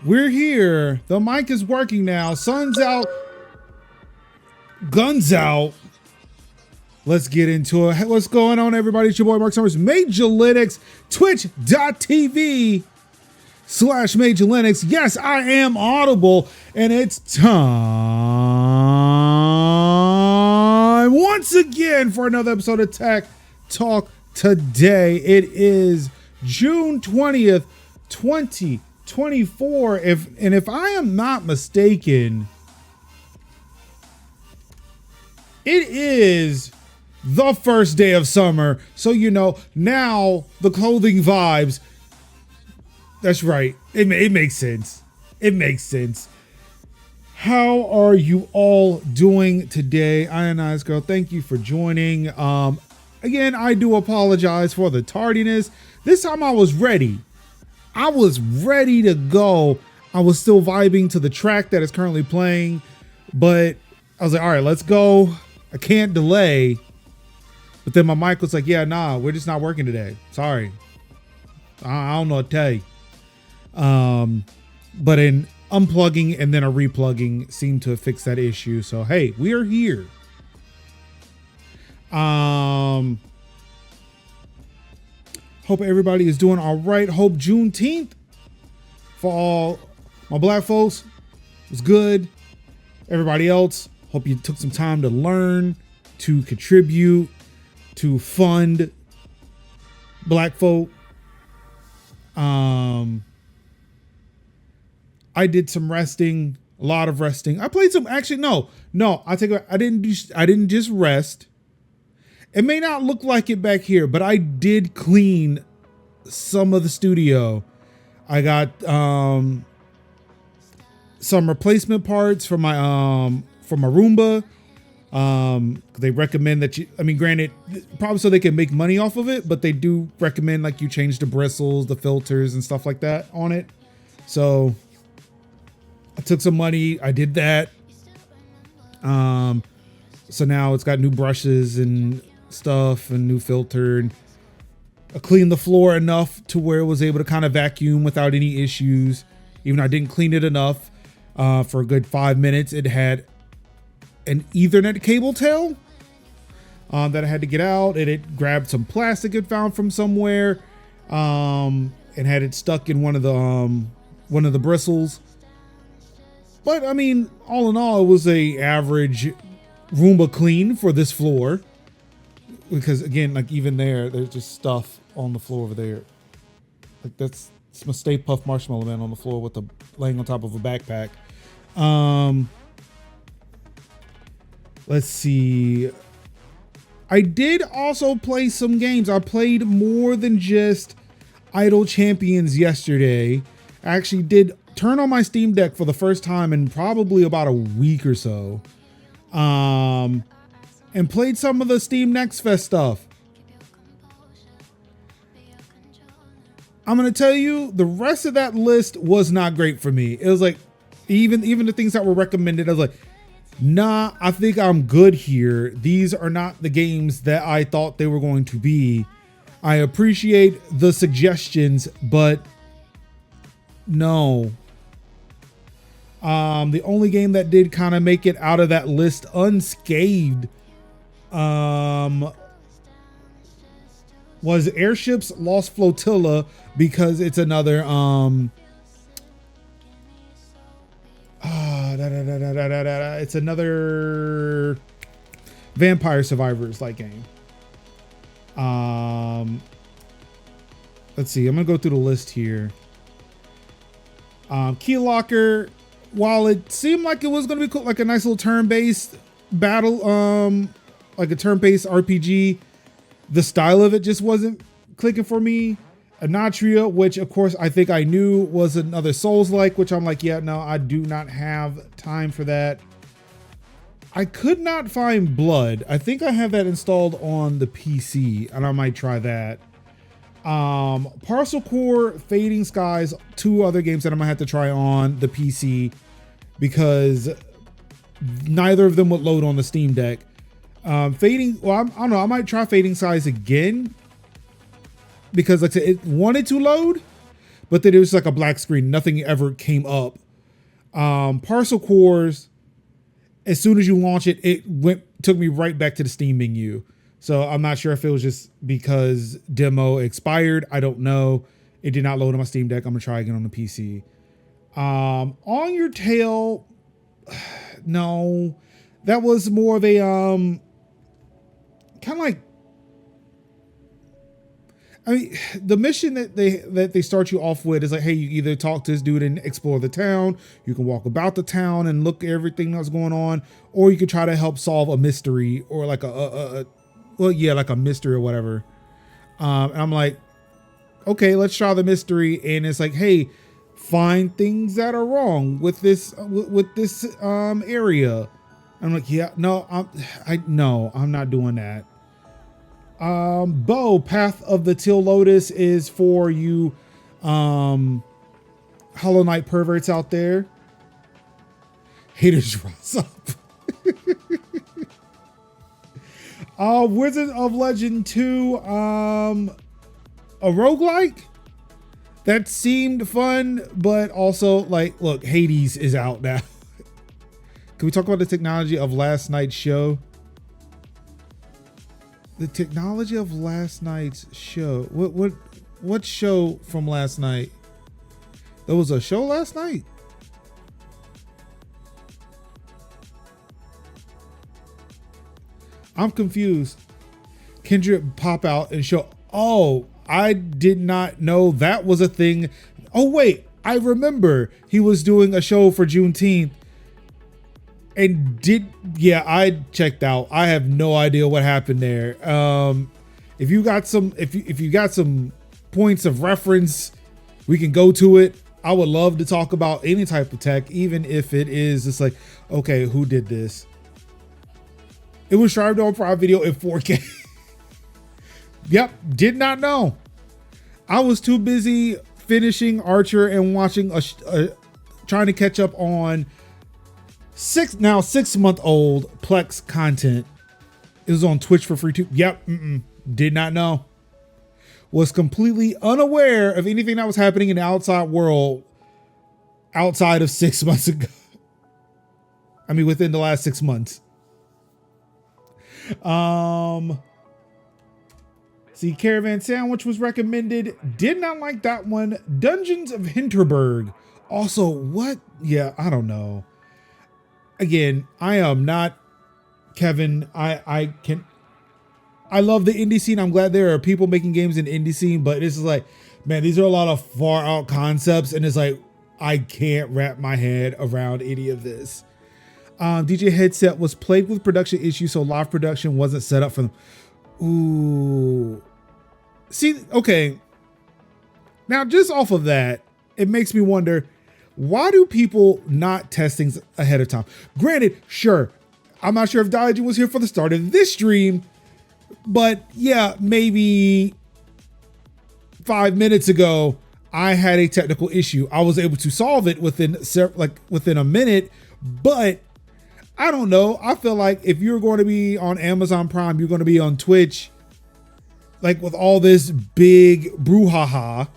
We're here. The mic is working now. Sun's out. Guns out. Let's get into it. Hey, what's going on, everybody? It's your boy, Mark Summers. Major Linux, twitch.tv/Major Linux. Yes, I am audible, and it's time once again for another episode of Tech Talk Today. It is June 20th, 2024. If I am not mistaken, it is the first day of summer. So, you know, now the clothing vibes. That's right. It makes sense. It makes sense. How are you all doing today? Ionized Girl, thank you for joining. Again, I do apologize for the tardiness. This time I was ready. I was ready to go. I was still vibing to the track that is currently playing, but I was like, all right, let's go. I can't delay. But then my mic was like, yeah, nah, we're just not working today. Sorry. I don't know what to tell you. But in unplugging and then a replugging seemed to fix that issue. So, hey, we are here. Hope everybody is doing all right. Hope Juneteenth for all my black folks was good. Everybody else, hope you took some time to learn, to contribute, to fund black folk. I did some resting, a lot of resting. I played some, actually, no, I take it. I didn't just rest. It may not look like it back here, but I did clean some of the studio. I got some replacement parts for my Roomba. They recommend that you, I mean, granted, probably so they can make money off of it, but they do recommend like you change the bristles, the filters and stuff like that on it. So I took some money, I did that. So now it's got new brushes and stuff and new filter, and I cleaned the floor enough to where it was able to kind of vacuum without any issues. Even though I didn't clean it enough for a good 5 minutes. It had an Ethernet cable tail that I had to get out, and it grabbed some plastic it found from somewhere and had it stuck in one of the bristles. But I mean, all in all, it was a average Roomba clean for this floor, because again, like even there's just stuff on the floor over there. Like that's my Stay Puft Marshmallow Man on the floor with laying on top of a backpack. Let's see. I did also play some games. I played more than just Idle Champions yesterday. I actually did turn on my Steam Deck for the first time in probably about a week or so. And played some of the Steam Next Fest stuff. I'm going to tell you, the rest of that list was not great for me. It was like, even the things that were recommended, I was like, nah, I think I'm good here. These are not the games that I thought they were going to be. I appreciate the suggestions, but no. The only game that did kind of make it out of that list unscathed was Airships Lost Flotilla, because it's another it's another Vampire Survivors like game. Let's see, I'm gonna go through the list here. Keylocker, while it seemed like it was gonna be cool, like a nice little turn-based battle, like a turn-based RPG, the style of it just wasn't clicking for me. Anatria, which of course I think I knew was another Souls-like, which I'm like, yeah, no, I do not have time for that. I could not find Blood. I think I have that installed on the PC, and I might try that. Parcel Core, Fading Skies, two other games that I'm gonna have to try on the PC, because neither of them would load on the Steam Deck. Fading, well, I don't know, I might try Fading Skies again, because like I said, it wanted to load, but then it was like a black screen. Nothing ever came up. Parcel cores, as soon as you launch it, took me right back to the Steam menu. So I'm not sure if it was just because demo expired. I don't know. It did not load on my Steam Deck. I'm gonna try again on the PC. On your tail, no, that was more of a kind of like, I mean, the mission that they start you off with is like, hey, you either talk to this dude and explore the town, you can walk about the town and look at everything that's going on, or you could try to help solve a mystery or like like a mystery or whatever. And I'm like, okay, let's try the mystery. And it's like, hey, find things that are wrong with this area. I'm like, yeah, no, I'm not doing that. Bo, Path of the Teal Lotus is for you Hollow Knight perverts out there. Haters rise up. Wizard of Legend 2, a roguelike that seemed fun, but also like, look, Hades is out now. Can we talk about the technology of last night's show? The technology of last night's show. What show from last night? There was a show last night? I'm confused. Kendrick pop out and show. Oh, I did not know that was a thing. Oh wait, I remember he was doing a show for Juneteenth. And I checked out. I have no idea what happened there. If you got some points of reference, we can go to it. I would love to talk about any type of tech, even if it is just like, okay, who did this? It was streamed on Prime Video in 4K. Yep, did not know. I was too busy finishing Archer and watching trying to catch up on 6-month-old Plex content. It was on Twitch for free too. Yep, did not know. Was completely unaware of anything that was happening in the outside world outside of 6 months ago. I mean, within the last 6 months. See, Caravan Sandwich was recommended. Did not like that one. Dungeons of Hinterberg. Also, what? Yeah, I don't know. Again, I am not Kevin. I love the indie scene. I'm glad there are people making games in the indie scene, but this is like, man, these are a lot of far out concepts, and it's like, I can't wrap my head around any of this. DJ headset was plagued with production issues, so live production wasn't set up for them. Ooh. See, okay. Now, just off of that, it makes me wonder, why do people not test things ahead of time? Granted, sure, I'm not sure if Diogen was here for the start of this stream, but yeah, maybe 5 minutes ago, I had a technical issue. I was able to solve it within a minute, but I don't know. I feel like if you're going to be on Amazon Prime, you're going to be on Twitch, like with all this big brouhaha,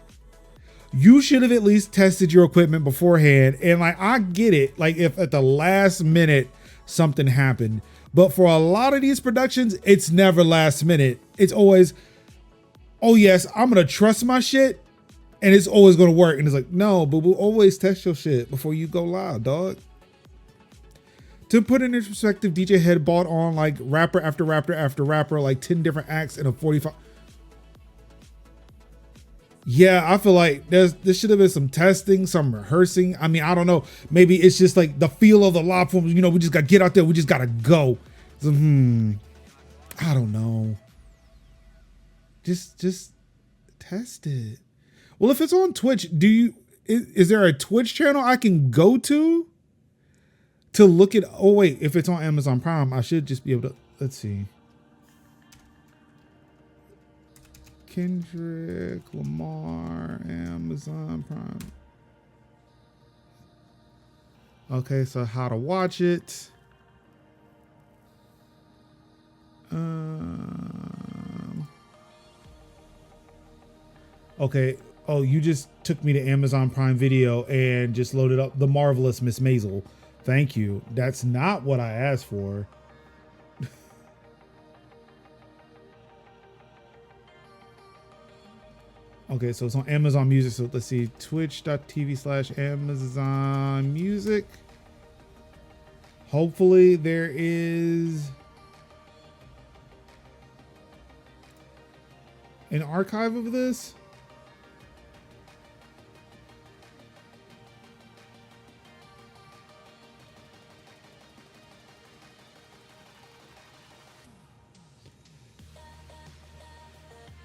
you should have at least tested your equipment beforehand. And like, I get it. Like if at the last minute something happened, but for a lot of these productions, it's never last minute. It's always, oh yes, I'm going to trust my shit and it's always going to work. And it's like, no, boo boo, always test your shit before you go live, dog. To put it in perspective, DJ had bought on like rapper after rapper after rapper, like 10 different acts in a 45. Yeah, I feel like there should have been some testing, some rehearsing. I mean, I don't know. Maybe it's just like the feel of the live form. You know, we just got to get out there. We just got to go. So, I don't know. Just test it. Well, if it's on Twitch, is there a Twitch channel I can go to look at? Oh wait, if it's on Amazon Prime, I should just be able to. Let's see. Kendrick Lamar, Amazon Prime. Okay, so how to watch it. Okay, Oh, you just took me to Amazon Prime Video and just loaded up The Marvelous Miss Maisel. Thank you. That's not what I asked for. Okay, so it's on Amazon Music. So let's see, twitch.tv/Amazon Music. Hopefully there is an archive of this.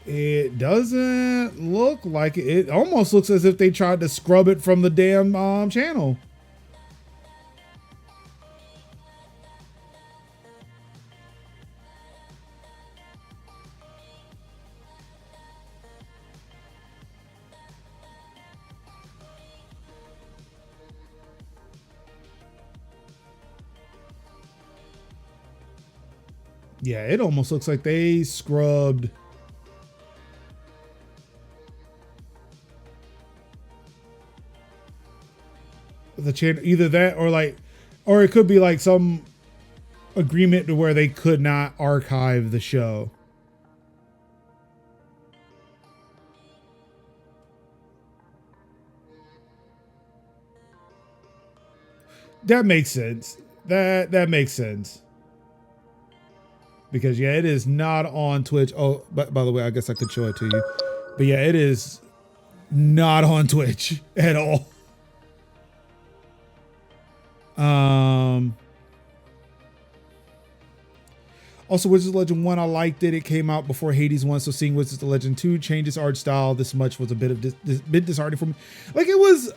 It doesn't look like it. It almost looks as if they tried to scrub it from the damn channel. Yeah, it almost looks like they scrubbed the channel, either that or like, or it could be like some agreement to where they could not archive the show. That makes sense. That makes sense. Because yeah, it is not on Twitch. Oh, but by the way, I guess I could show it to you. But yeah, it is not on Twitch at all. Also, Wizards of Legend 1, I liked it. It came out before Hades 1, so seeing Wizards of Legend 2 change its art style this much was a bit disheartening for me. Like, it was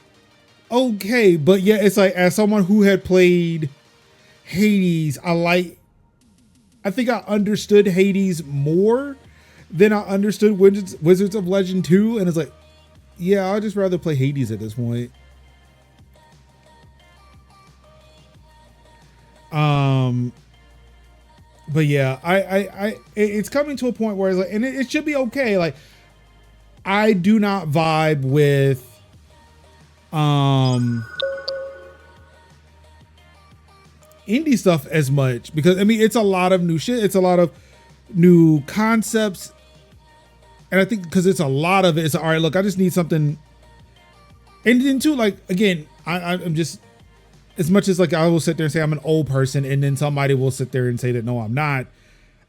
okay, but yeah, it's like, as someone who had played Hades, I think I understood Hades more than I understood Wizards of Legend 2, and it's like, yeah, I'd just rather play Hades at this point. But yeah, it's coming to a point where it's like, and it should be okay. Like, I do not vibe with, indie stuff as much, because I mean, it's a lot of new shit. It's a lot of new concepts. And I think because it's a lot of it, it's all right, look, I just need something. And then too, like, again, I'm just, as much as like I will sit there and say I'm an old person, and then somebody will sit there and say that no, I'm not.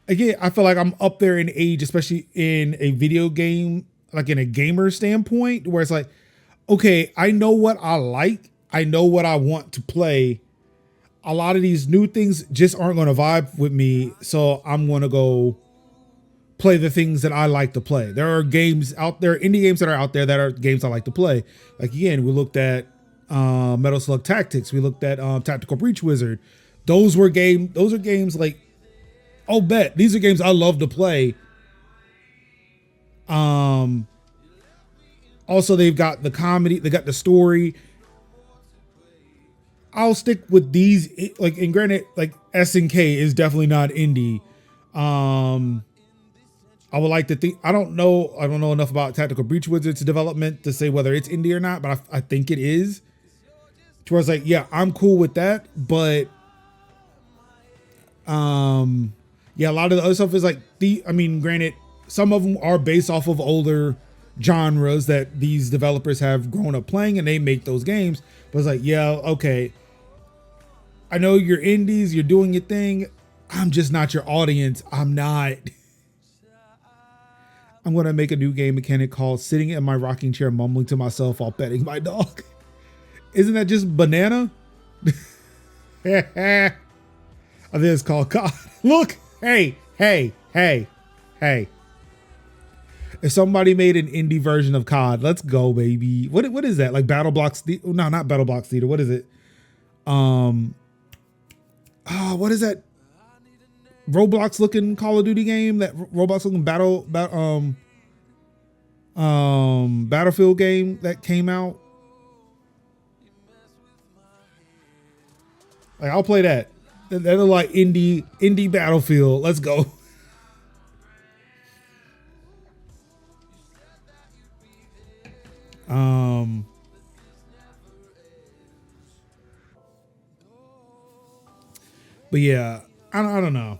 Again, I feel like I'm up there in age, especially in a video game, like in a gamer standpoint, where it's like, okay, I know what I like. I know what I want to play. A lot of these new things just aren't going to vibe with me. So I'm going to go play the things that I like to play. There are games out there, indie games that are out there that are games I like to play. Like, again, we looked at Metal Slug Tactics. We looked at Tactical Breach Wizard. Those are games like, oh, bet these are games I love to play. Also, they've got the comedy, they got the story. I'll stick with these, like, and granted, like, SNK is definitely not indie. I would like to think, I don't know enough about Tactical Breach Wizard's development to say whether it's indie or not, but I think it is. To where it's like, yeah, I'm cool with that, but yeah, a lot of the other stuff is like, I mean, granted, some of them are based off of older genres that these developers have grown up playing, and they make those games. But it's like, yeah, okay, I know you're indies, you're doing your thing. I'm just not your audience. I'm not. I'm going to make a new game mechanic called sitting in my rocking chair mumbling to myself while petting my dog. Isn't that just banana? I think it's called COD. Look, hey. If somebody made an indie version of COD, let's go, baby. What is that? Like Battle Blocks? No, not Battle Blocks Theater. What is it? What is that? Roblox looking Call of Duty game, that Roblox looking Battlefield game that came out. Like, I'll play that. That'll like indie Battlefield. Let's go. Um, but yeah, I don't know.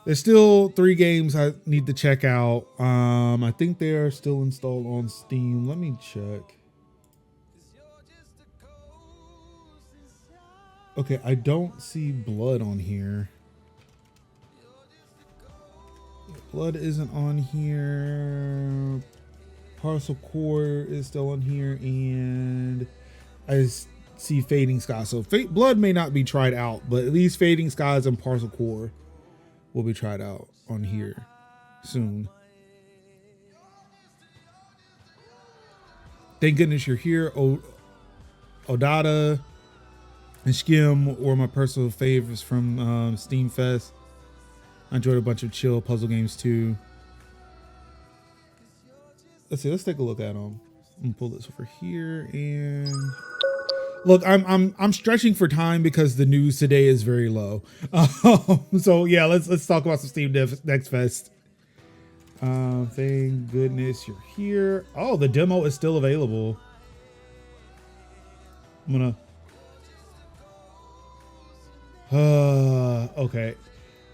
There's still 3 games I need to check out. I think they are still installed on Steam. Let me check. Okay, I don't see Blood on here. Blood isn't on here. Parcel Core is still on here, and I see Fading Skies. So Blood may not be tried out, but at least Fading Skies and Parcel Core will be tried out on here soon. Thank goodness you're here. Odata and Skim were my personal favorites from Steam Fest. I enjoyed a bunch of chill puzzle games too. Let's see. Let's take a look at them. I'm gonna pull this over here and look. I'm stretching for time because the news today is very low. So yeah, let's talk about some Steam Next Fest. Thank goodness you're here. Oh, the demo is still available. I'm gonna. Okay.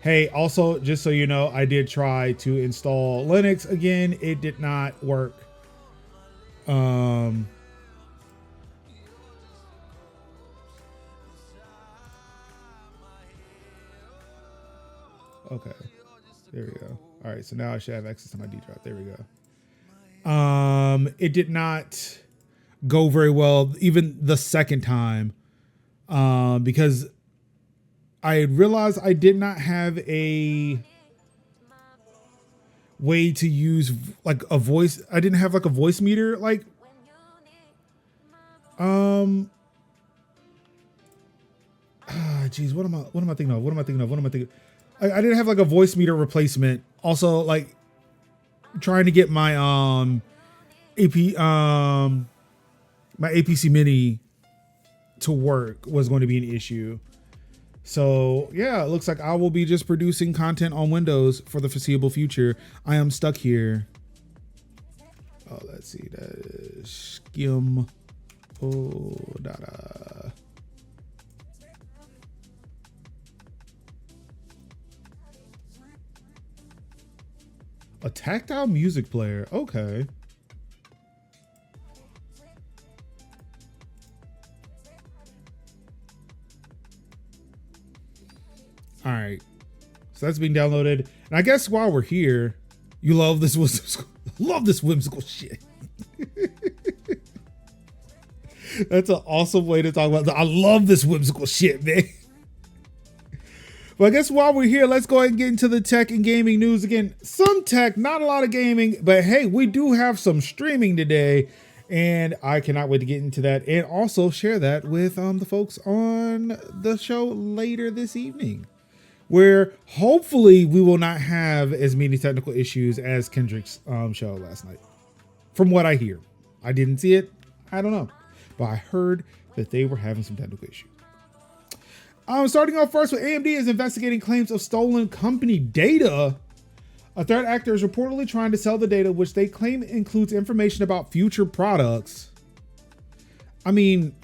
Hey, also, just so you know, I did try to install Linux again. It did not work. Okay, there we go. All right, so now I should have access to my D drive. There we go. It did not go very well, even the second time, because I realized I did not have a way to use like a voice. I didn't have like a voice meter. Like, geez, what am I thinking of? What am I thinking? I didn't have like a voice meter replacement. Also, like trying to get my my APC Mini to work was going to be an issue. So yeah, it looks like I will be just producing content on Windows for the foreseeable future. I am stuck here. Oh, let's see. That is Skim. Oh, data. A tactile music player. Okay. All right, so that's being downloaded, and I guess while we're here, you love this whimsical shit. That's an awesome way to talk about it. I love this whimsical shit, man. But I guess while we're here, let's go ahead and get into the tech and gaming news again. Some tech, not a lot of gaming, but hey, we do have some streaming today, and I cannot wait to get into that and also share that with the folks on the show later this evening, where hopefully we will not have as many technical issues as Kendrick's show last night. From what I hear, I didn't see it. I don't know, but I heard that they were having some technical issues. Starting off first with AMD is investigating claims of stolen company data. A third actor is reportedly trying to sell the data, which they claim includes information about future products. I mean,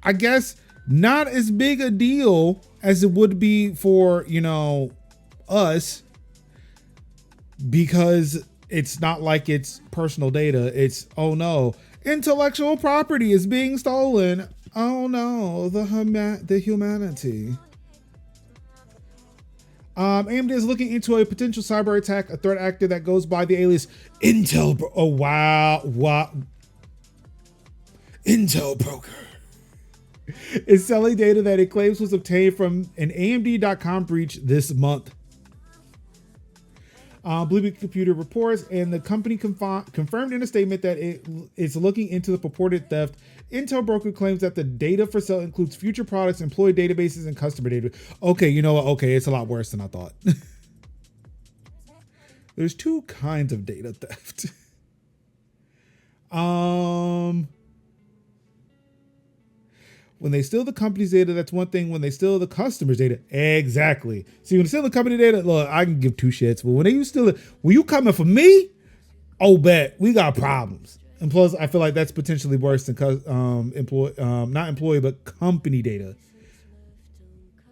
I guess not as big a deal as it would be for, you know, us, because it's not like it's personal data. It's, oh no, intellectual property is being stolen. Oh no, the humanity. AMD is looking into a potential cyber attack. A threat actor that goes by the alias Intel. Oh wow, what? Intel broker is selling data that it claims was obtained from an AMD.com breach this month. Bloomberg Computer reports, and the company confirmed in a statement that it is looking into the purported theft. Intel broker claims that the data for sale includes future products, employee databases, and customer data. Okay, you know what? Okay, it's a lot worse than I thought. There's 2 kinds of data theft. When they steal the company's data, that's one thing. When they steal the customer's data, exactly. See, when they steal the company data, look, I can give 2 shits. But when you steal it, when you coming for me, oh, bet we got problems. And plus, I feel like that's potentially worse than not employee, but company data.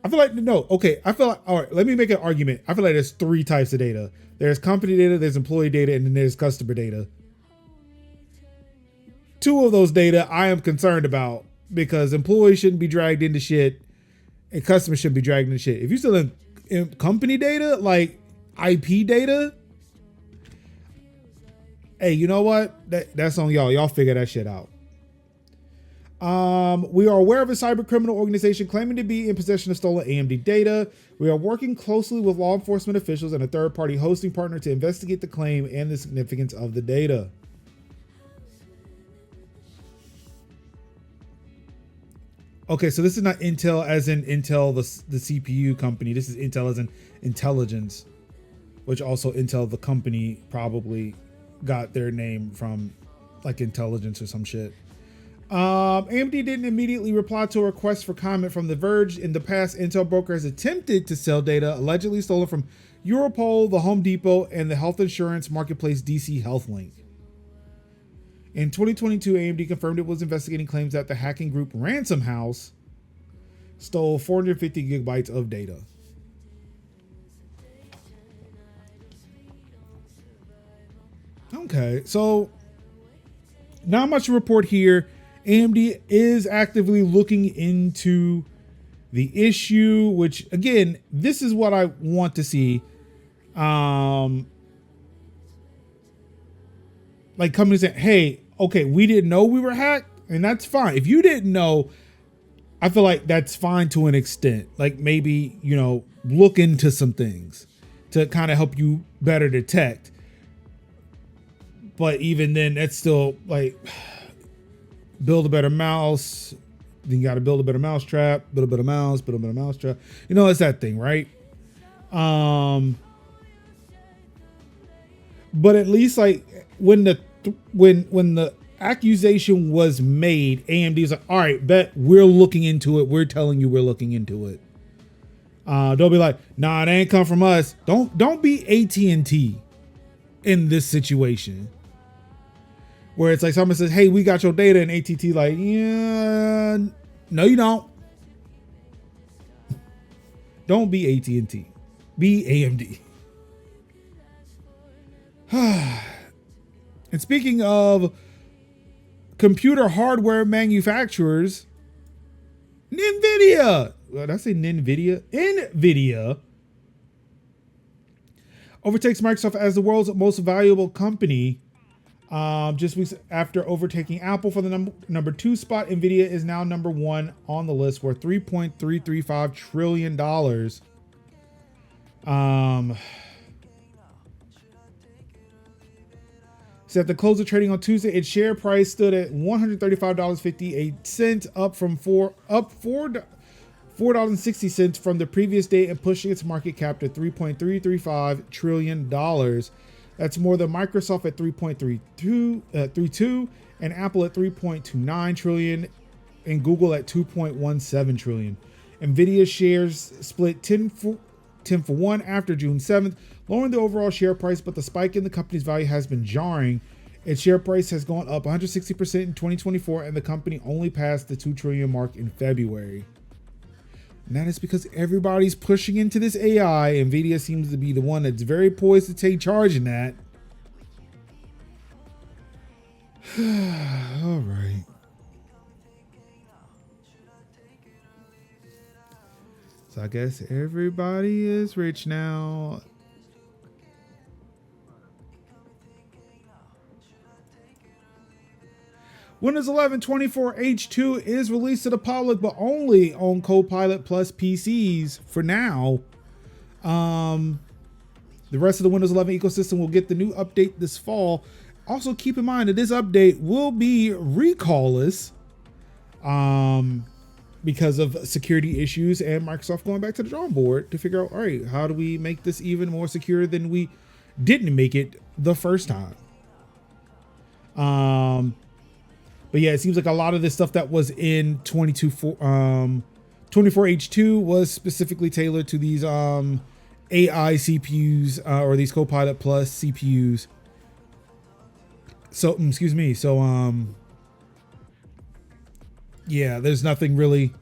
I feel like, no, okay. I feel like, all right, let me make an argument. I feel like there's 3 types of data. There's company data, there's employee data, and then there's customer data. 2 of those data I am concerned about because employees shouldn't be dragged into shit and customers shouldn't be dragged into shit. If you're still in company data, like IP data, hey, you know what? That's on y'all. Y'all figure that shit out. We are aware of a cyber criminal organization claiming to be in possession of stolen AMD data. We are working closely with law enforcement officials and a third-party hosting partner to investigate the claim and the significance of the data. Okay, so this is not Intel as in Intel, the CPU company. This is Intel as in intelligence, which also Intel, the company, probably got their name from like intelligence or some shit. AMD didn't immediately reply to a request for comment from The Verge. In the past, Intel broker has attempted to sell data allegedly stolen from Europol, the Home Depot, and the health insurance marketplace DC HealthLink. In 2022, AMD confirmed it was investigating claims that the hacking group Ransom House stole 450 gigabytes of data. Okay, so not much to report here. AMD is actively looking into the issue, which again, this is what I want to see. Like companies saying, hey, okay, we didn't know we were hacked, and that's fine. If you didn't know, I feel like that's fine to an extent. Like maybe, you know, look into some things to kind of help you better detect. But even then, that's still like build a better mouse. Then you got to build a better mousetrap, build a better mouse, build a better mousetrap. You know, it's that thing, right? But at least like when the accusation was made, AMD's like, all right, bet we're looking into it. We're telling you we're looking into it. Don't be like, nah, it ain't come from us. Don't be AT&T in this situation where it's like someone says, hey, we got your data, and AT&T like, yeah, no, you don't. Don't be AT&T. Be AMD. And speaking of computer hardware manufacturers, Nvidia. Did I say Nvidia? Nvidia overtakes Microsoft as the world's most valuable company. Just weeks after overtaking Apple for the number 2 spot, Nvidia is now number 1 on the list, worth $3.335 trillion. So at the close of trading on Tuesday, its share price stood at $135.58, up $4.60 from the previous day, and pushing its market cap to $3.335 trillion. That's more than Microsoft at 3.32, and Apple at 3.29 trillion, and Google at 2.17 trillion. Nvidia shares split 10 for 1 after June 7th, lowering the overall share price, but the spike in the company's value has been jarring. Its share price has gone up 160% in 2024, and the company only passed the 2 trillion mark in February. And that is because everybody's pushing into this AI. Nvidia seems to be the one that's very poised to take charge in that. All right. So I guess everybody is rich now. Windows 11 24H2 is released to the public, but only on Copilot Plus PCs for now. The rest of the Windows 11 ecosystem will get the new update this fall. Also, keep in mind that this update will be recallless because of security issues and Microsoft going back to the drawing board to figure out, all right, how do we make this even more secure than we didn't make it the first time? But yeah, it seems like a lot of this stuff that was in 24H2 was specifically tailored to these AI CPUs or these Copilot Plus CPUs. So, excuse me. So, yeah, there's nothing really.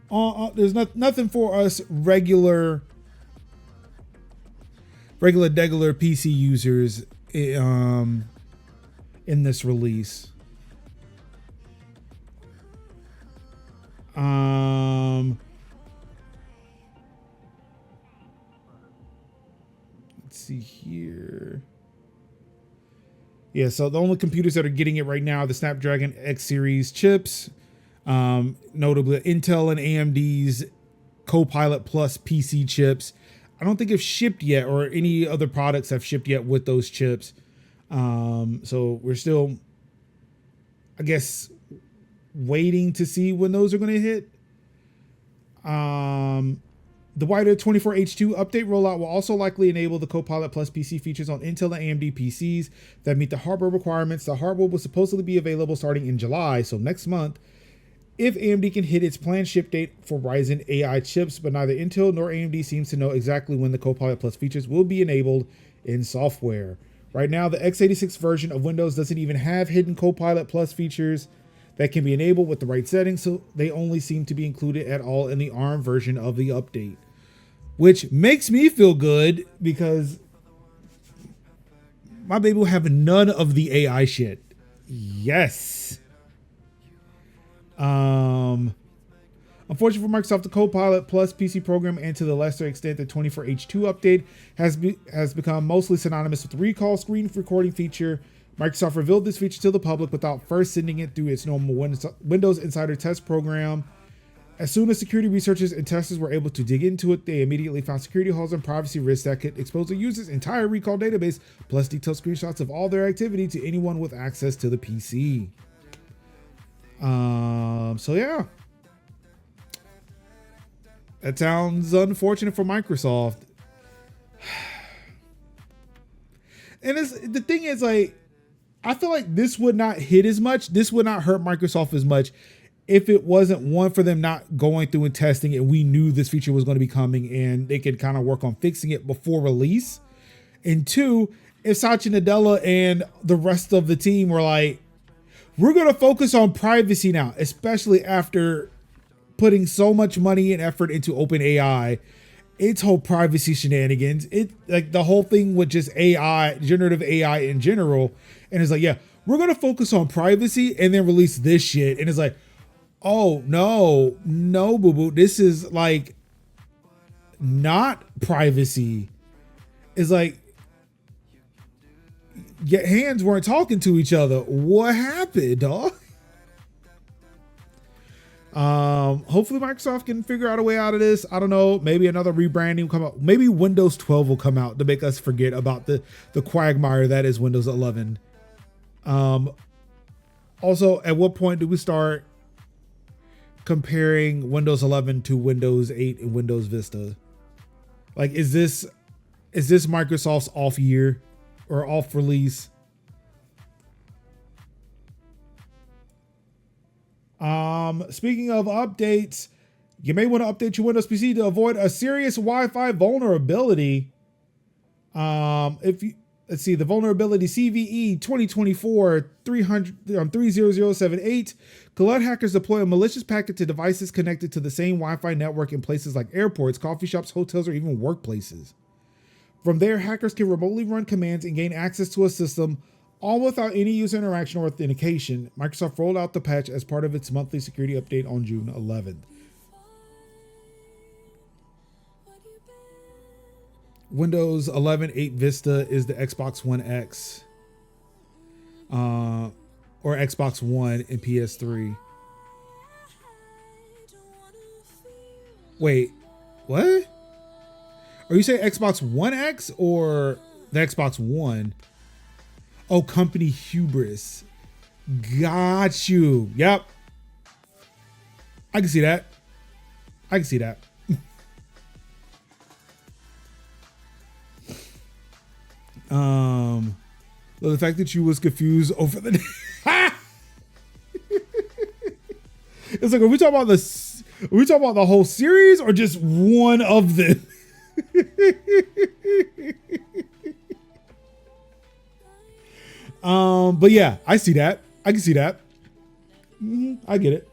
There's nothing for us regular degular PC users in this release. Let's see here. Yeah, so the only computers that are getting it right now are the Snapdragon X series chips, notably Intel and AMD's Copilot Plus PC chips. I don't think have shipped yet, or any other products have shipped yet with those chips. So we're still, I guess, waiting to see when those are going to hit. The wider 24H2 update rollout will also likely enable the Copilot Plus PC features on Intel and AMD PCs that meet the hardware requirements. The hardware will supposedly be available starting in July, so next month, if AMD can hit its planned ship date for Ryzen AI chips, but neither Intel nor AMD seems to know exactly when the Copilot Plus features will be enabled in software. Right now, the x86 version of Windows doesn't even have hidden Copilot Plus features that can be enabled with the right settings, so they only seem to be included at all in the ARM version of the update. Which makes me feel good because my baby will have none of the AI shit. Yes. Unfortunately for Microsoft, the Copilot Plus PC program, and to the lesser extent the 24H2 update, has become mostly synonymous with the recall screen recording feature. Microsoft revealed this feature to the public without first sending it through its normal Windows Insider test program. As soon as security researchers and testers were able to dig into it, they immediately found security holes and privacy risks that could expose the user's entire recall database, plus detailed screenshots of all their activity to anyone with access to the PC. So yeah. That sounds unfortunate for Microsoft. And the thing is, like, I feel like this would not hit as much. This would not hurt Microsoft as much if it wasn't, one, for them not going through and testing it. We knew this feature was going to be coming and they could kind of work on fixing it before release. And two, if Satya Nadella and the rest of the team were like, we're going to focus on privacy now, especially after putting so much money and effort into OpenAI, its whole privacy shenanigans, it like the whole thing with just AI, generative AI in general. And it's like, yeah, we're going to focus on privacy and then release this shit. And it's like, oh, no, boo boo. This is like not privacy. It's like, your hands weren't talking to each other. What happened, dog? Hopefully Microsoft can figure out a way out of this. I don't know. Maybe another rebranding will come out. Maybe Windows 12 will come out to make us forget about the quagmire that is Windows 11. Also, at what point do we start comparing Windows 11 to Windows 8 and Windows Vista? Like, is this Microsoft's off year or off release? Speaking of updates, you may want to update your Windows PC to avoid a serious Wi-Fi vulnerability. Let's see, the vulnerability CVE 2024-30078 can let hackers deploy a malicious packet to devices connected to the same Wi-Fi network in places like airports, coffee shops, hotels, or even workplaces. From there, hackers can remotely run commands and gain access to a system, all without any user interaction or authentication. Microsoft rolled out the patch as part of its monthly security update on June 11th. Windows 11 8 Vista is the Xbox One X, or Xbox One and PS3. Wait, what? Are you saying Xbox One X or the Xbox One? Oh, company hubris. Got you. Yep. I can see that. I can see that. The fact that you was confused over the it's like, are we talking about the whole series or just one of them? But yeah, I see that. I can see that. I get it.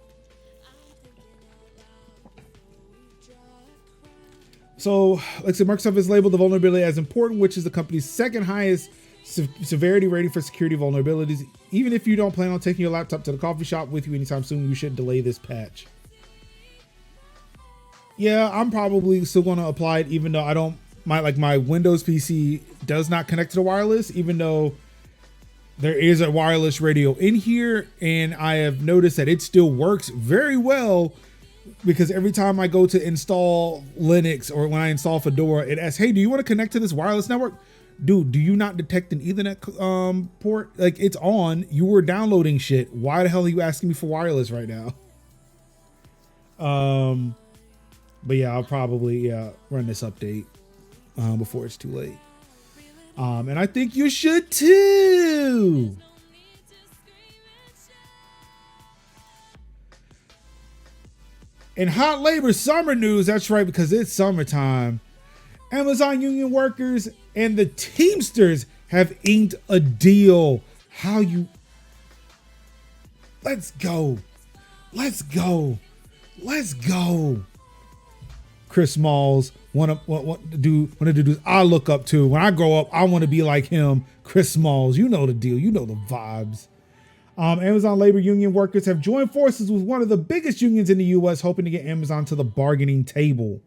So, like I said, Microsoft has labeled the vulnerability as important, which is the company's second highest severity rating for security vulnerabilities. Even if you don't plan on taking your laptop to the coffee shop with you anytime soon, you should delay this patch. Yeah, I'm probably still going to apply it, even though I don't, my Windows PC does not connect to the wireless, even though there is a wireless radio in here. And I have noticed that it still works very well, because every time I go to install Linux or when I install Fedora, it asks, hey, do you want to connect to this wireless network? Dude, do you not detect an Ethernet port? Like, it's on. You were downloading shit. Why the hell are you asking me for wireless right now? But yeah, I'll probably run this update before it's too late. And I think you should too. In hot labor summer news, that's right, because it's summertime. Amazon union workers and the Teamsters have inked a deal. Let's go. Let's go. Let's go. Chris Smalls, one of the dudes I look up to. When I grow up, I want to be like him. Chris Smalls, you know the deal. You know the vibes. Amazon labor union workers have joined forces with one of the biggest unions in the U.S., hoping to get Amazon to the bargaining table.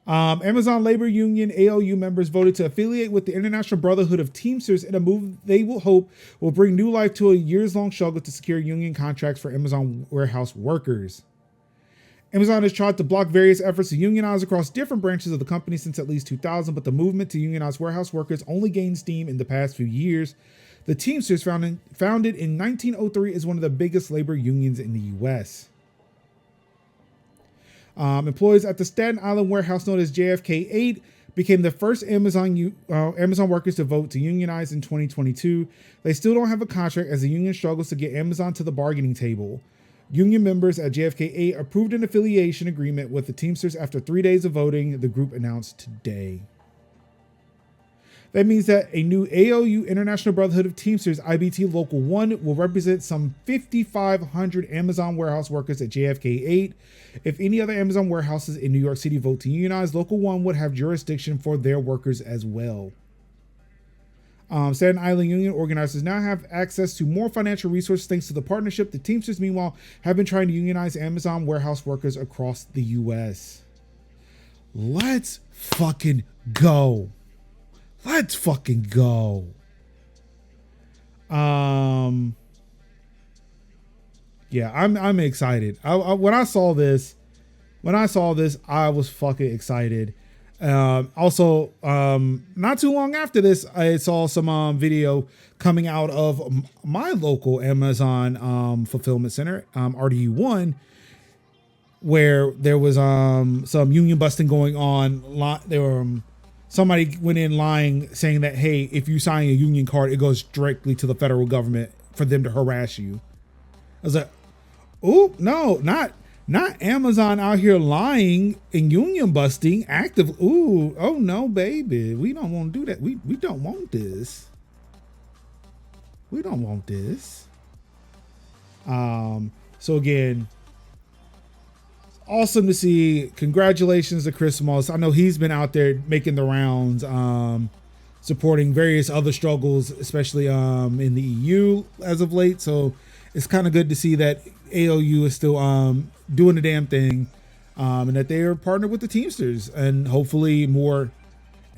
Amazon labor union ALU members voted to affiliate with the International Brotherhood of Teamsters in a move they will hope will bring new life to a years-long struggle to secure union contracts for Amazon warehouse workers. Amazon has tried to block various efforts to unionize across different branches of the company since at least 2000, but the movement to unionize warehouse workers only gained steam in the past few years. The Teamsters, founded in 1903, is one of the biggest labor unions in the U.S. Employees at the Staten Island warehouse known as JFK 8 became the first Amazon workers to vote to unionize in 2022. They still don't have a contract as the union struggles to get Amazon to the bargaining table. Union members at JFK 8 approved an affiliation agreement with the Teamsters after 3 days of voting, the group announced today. That means that a new ALU International Brotherhood of Teamsters IBT Local 1 will represent some 5,500 Amazon warehouse workers at JFK 8. If any other Amazon warehouses in New York City vote to unionize, Local 1 would have jurisdiction for their workers as well. Staten Island Union organizers now have access to more financial resources thanks to the partnership. The Teamsters, meanwhile, have been trying to unionize Amazon warehouse workers across the U.S. Let's fucking go. Let's fucking go. Yeah, I'm excited. When I saw this, I was fucking excited. Also, not too long after this, I saw some video coming out of my local Amazon fulfillment center, RDU1, where there was some union busting going on. There were somebody went in lying, saying that, hey, if you sign a union card, it goes directly to the federal government for them to harass you. I was like, oh, no, not Amazon out here lying and union busting active. Ooh, oh no, baby. We don't want to do that. We don't want this. We don't want this. So again, awesome to see. Congratulations to Chris Moss. I know he's been out there making the rounds, supporting various other struggles, especially in the EU as of late. So it's kind of good to see that ALU is still doing the damn thing, and that they are partnered with the Teamsters, and hopefully more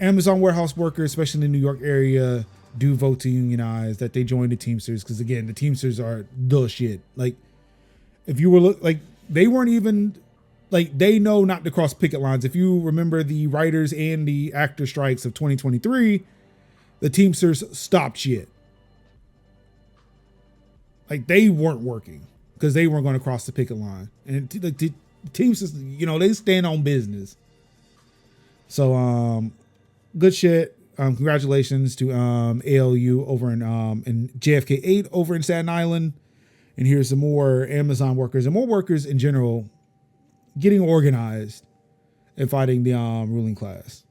Amazon warehouse workers, especially in the New York area, do vote to unionize, that they join the Teamsters. Because again, the Teamsters are the shit. Like, if you were they weren't even they know not to cross picket lines. If you remember the writers and the actor strikes of 2023, the Teamsters stopped shit. Like, they weren't working because they weren't going to cross the picket line. And the Teamsters, they stand on business. So, good shit. Congratulations to ALU over in JFK 8 over in Staten Island. And here's some more Amazon workers and more workers in general getting organized and fighting the ruling class.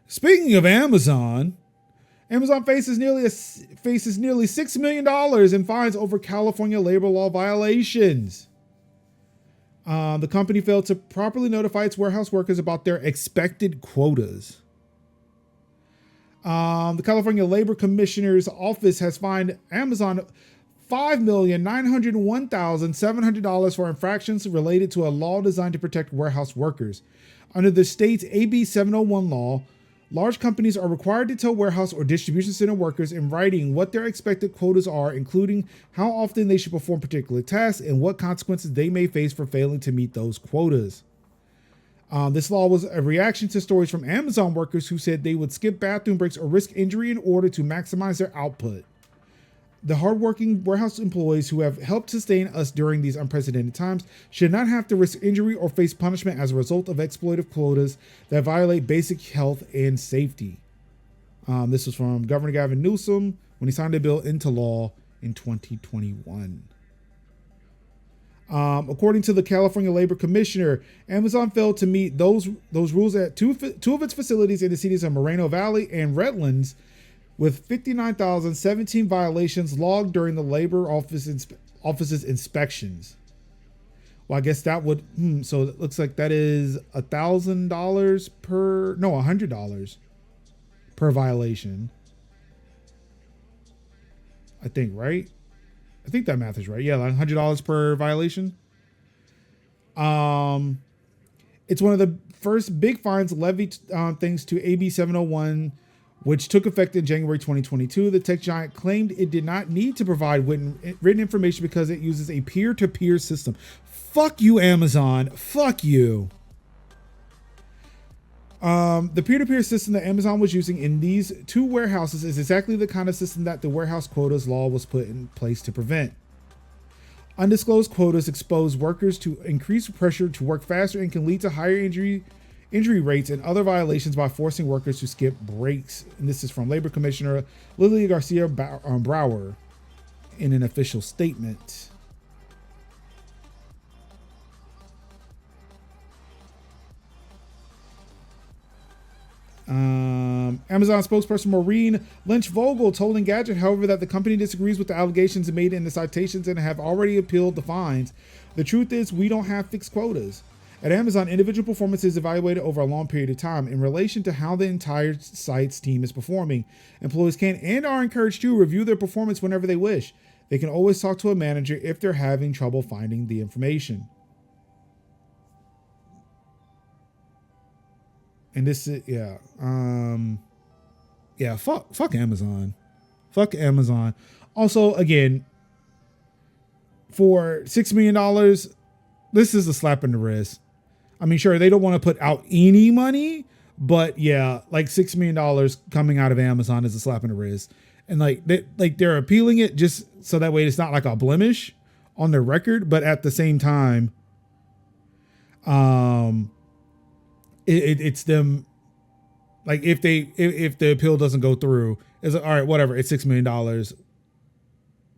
Speaking of Amazon, Amazon faces nearly $6 million in fines over California labor law violations. The company failed to properly notify its warehouse workers about their expected quotas. The California Labor Commissioner's office has fined Amazon $5,901,700 for infractions related to a law designed to protect warehouse workers. Under the state's AB 701 law, large companies are required to tell warehouse or distribution center workers in writing what their expected quotas are, including how often they should perform particular tasks and what consequences they may face for failing to meet those quotas. This law was a reaction to stories from Amazon workers who said they would skip bathroom breaks or risk injury in order to maximize their output. The hardworking warehouse employees who have helped sustain us during these unprecedented times should not have to risk injury or face punishment as a result of exploitive quotas that violate basic health and safety. This was from Governor Gavin Newsom when he signed the bill into law in 2021. According to the California Labor Commissioner, Amazon failed to meet those rules at two of its facilities in the cities of Moreno Valley and Redlands, with 59,017 violations logged during the labor office's inspections. Well, I guess that would, so it looks like that is $100 per violation. I think, right? I think that math is right. Yeah, like $100 per violation. It's one of the first big fines levied thanks to AB 701, which took effect in January 2022. The tech giant claimed it did not need to provide written information because it uses a peer-to-peer system. Fuck you, Amazon. Fuck you. The peer-to-peer system that Amazon was using in these two warehouses is exactly the kind of system that the warehouse quotas law was put in place to prevent. Undisclosed quotas expose workers to increased pressure to work faster and can lead to higher injury rates and other violations by forcing workers to skip breaks. And this is from Labor Commissioner Lily Garcia Brower in an official statement. Amazon spokesperson Maureen Lynch-Vogel told Engadget, however, that the company disagrees with the allegations made in the citations and have already appealed the fines. The truth is, we don't have fixed quotas. At Amazon, individual performance is evaluated over a long period of time in relation to how the entire site's team is performing. Employees can and are encouraged to review their performance whenever they wish. They can always talk to a manager if they're having trouble finding the information. And this is, fuck Amazon. Fuck Amazon. Also, again, for $6 million, this is a slap in the wrist. I mean, sure, they don't want to put out any money, but yeah, like $6 million coming out of Amazon is a slap in the wrist. And they're appealing it just so that way it's not like a blemish on their record, but at the same time, it's them, like if the appeal doesn't go through, it's like, all right, whatever, it's $6 million.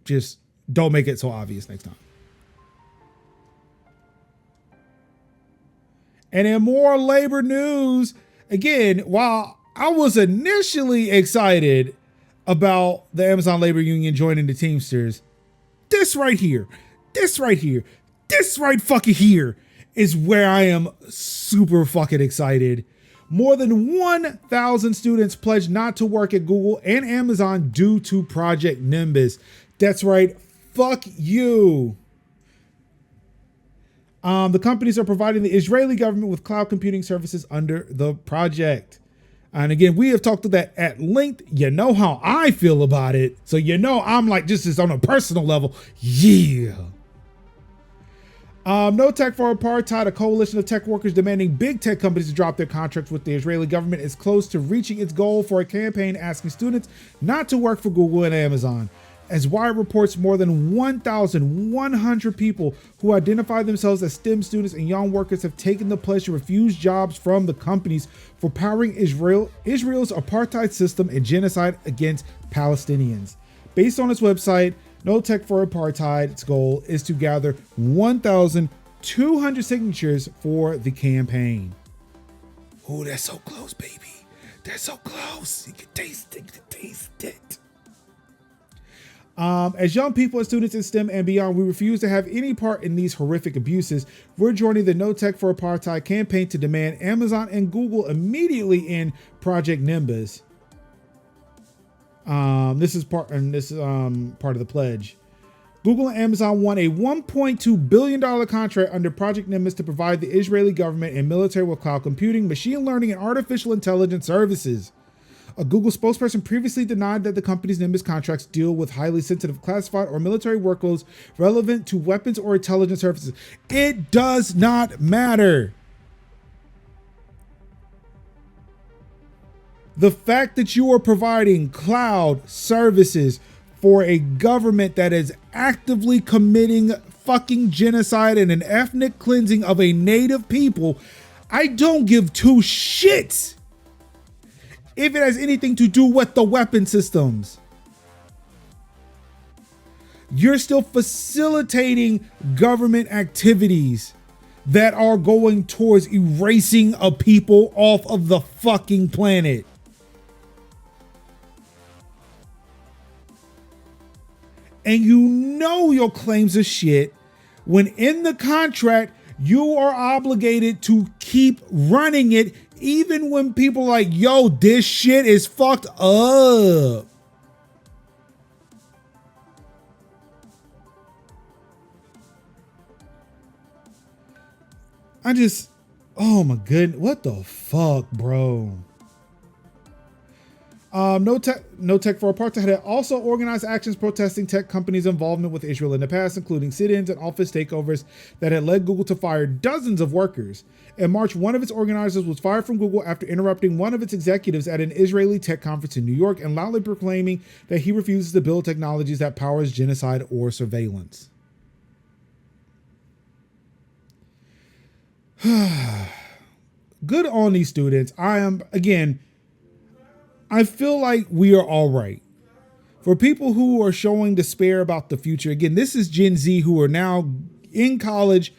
Just don't make it so obvious next time. And in more labor news, again, while I was initially excited about the Amazon Labor Union joining the Teamsters, this right fucking here is where I am super fucking excited. More than 1,000 students pledged not to work at Google and Amazon due to Project Nimbus. That's right, fuck you. The companies are providing the Israeli government with cloud computing services under the project. And again, we have talked to that at length. You know how I feel about it. So you know I'm like, just on a personal level. Yeah. No Tech for Apartheid, a coalition of tech workers demanding big tech companies to drop their contracts with the Israeli government, is close to reaching its goal for a campaign asking students not to work for Google and Amazon. As Wired reports, more than 1,100 people who identify themselves as STEM students and young workers have taken the pledge to refuse jobs from the companies for powering Israel's apartheid system and genocide against Palestinians. Based on its website, No Tech for Apartheid's goal is to gather 1,200 signatures for the campaign. Oh, that's so close, baby. They're so close. You can taste it. You can taste it. As young people and students in STEM and beyond, we refuse to have any part in these horrific abuses. We're joining the No Tech for Apartheid campaign to demand Amazon and Google immediately end Project Nimbus. This is part of the pledge. Google and Amazon won a $1.2 billion contract under Project Nimbus to provide the Israeli government and military with cloud computing, machine learning, and artificial intelligence services. A Google spokesperson previously denied that the company's Nimbus contracts deal with highly sensitive classified or military workloads relevant to weapons or intelligence services. It does not matter. The fact that you are providing cloud services for a government that is actively committing fucking genocide and an ethnic cleansing of a native people, I don't give two shits if it has anything to do with the weapon systems. You're still facilitating government activities that are going towards erasing a people off of the fucking planet. And you know your claims are shit when in the contract you are obligated to keep running it even when people are like, yo, this shit is fucked up. Oh my goodness, what the fuck, bro? No Tech for Apartheid had also organized actions protesting tech companies' involvement with Israel in the past, including sit-ins and office takeovers that had led Google to fire dozens of workers. In March, one of its organizers was fired from Google after interrupting one of its executives at an Israeli tech conference in New York and loudly proclaiming that he refuses to build technologies that powers genocide or surveillance. Good on these students. I feel like we are all right. For people who are showing despair about the future, again, this is Gen Z who are now in college,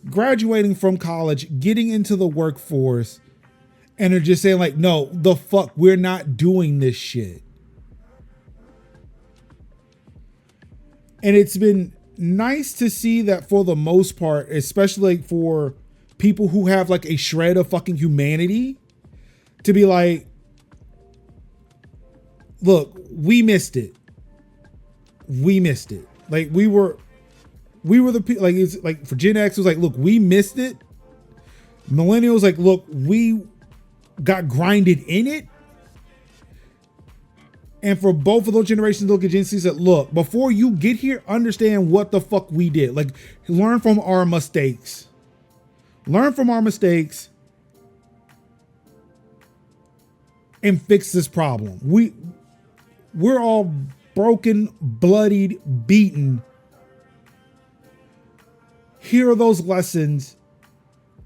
graduating from college, getting into the workforce, and are just saying like, no, the fuck, we're not doing this shit. And it's been nice to see that for the most part, especially for people who have like a shred of fucking humanity, to be like, look, we missed it. We missed it. Like we were the people, like it's like for Gen X, it was like, look, we missed it. Millennials, like, look, we got grinded in it. And for both of those generations, look at Gen Z, said, look, before you get here, understand what the fuck we did. Like, learn from our mistakes. Learn from our mistakes and fix this problem. We're all broken, bloodied, beaten. Here are those lessons.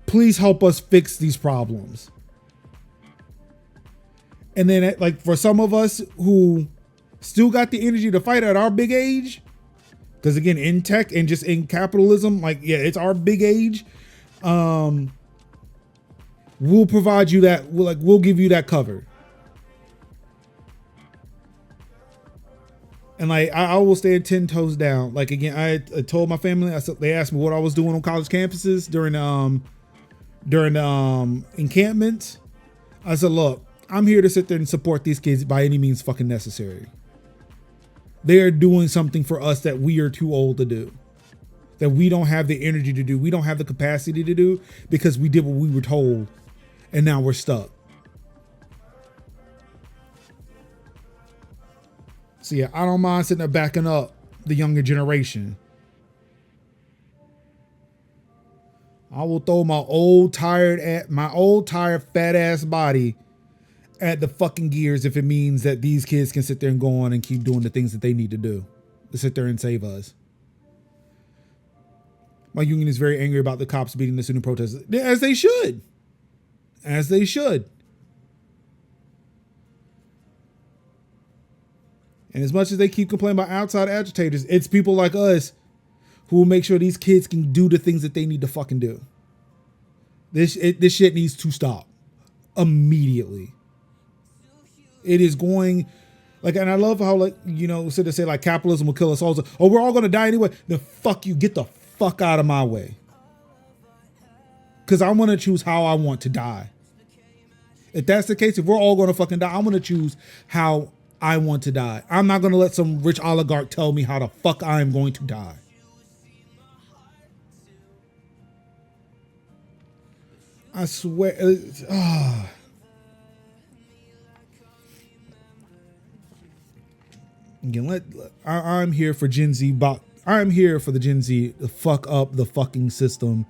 Please help us fix these problems. And then like for some of us who still got the energy to fight at our big age, because again, in tech and just in capitalism, like, yeah, it's our big age. We'll provide you that. We'll give you that cover. And like, I will stand 10 toes down. Like, again, I told my family, they asked me what I was doing on college campuses during encampments. I said, look, I'm here to sit there and support these kids by any means fucking necessary. They are doing something for us that we are too old to do, that we don't have the energy to do. We don't have the capacity to do because we did what we were told and now we're stuck. So yeah, I don't mind sitting there backing up the younger generation. I will throw my old tired fat ass body at the fucking gears if it means that these kids can sit there and go on and keep doing the things that they need to do to sit there and save us. My union is very angry about the cops beating the student protesters, as they should. As they should. And as much as they keep complaining about outside agitators, it's people like us who will make sure these kids can do the things that they need to fucking do. This shit needs to stop immediately. It is going like, and I love how, like, you know, so they say like capitalism will kill us all. Oh, we're all going to die anyway. Then fuck you. Get the fuck out of my way. Because I want to choose how I want to die. If that's the case, if we're all going to fucking die, I'm going to choose how I want to die. I'm not going to let some rich oligarch tell me how the fuck I am going to die. I swear. Again, I'm here for Gen Z. I'm here for the Gen Z to fuck up the fucking system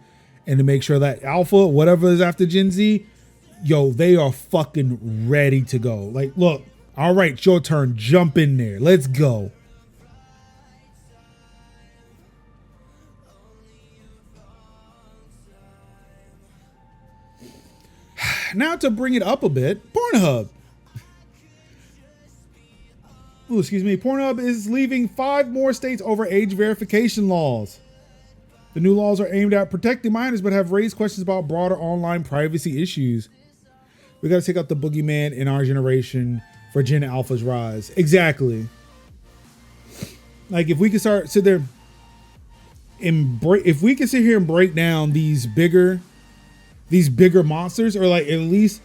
and to make sure that Alpha, whatever is after Gen Z, yo, they are fucking ready to go. Like, look, all right, your turn. Jump in there. Let's go. Now to bring it up a bit, Pornhub. Ooh, excuse me. Pornhub is leaving 5 more states over age verification laws. The new laws are aimed at protecting minors, but have raised questions about broader online privacy issues. We got to take out the boogeyman in our generation for Gen Alpha's rise. Exactly. Like, if we could sit there if we could sit here and break down these bigger monsters, or like at least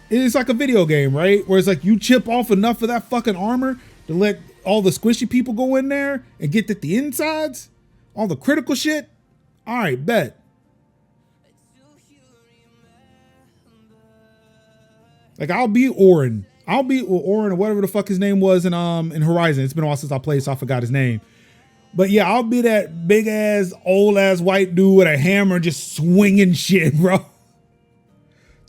it's like a video game, right? Where it's like you chip off enough of that fucking armor to let all the squishy people go in there and get at the insides, all the critical shit. All right, bet. Like, I'll be Orin. Or whatever the fuck his name was in Horizon. It's been a while since I played, so I forgot his name. But yeah, I'll be that big ass, old ass white dude with a hammer just swinging shit, bro.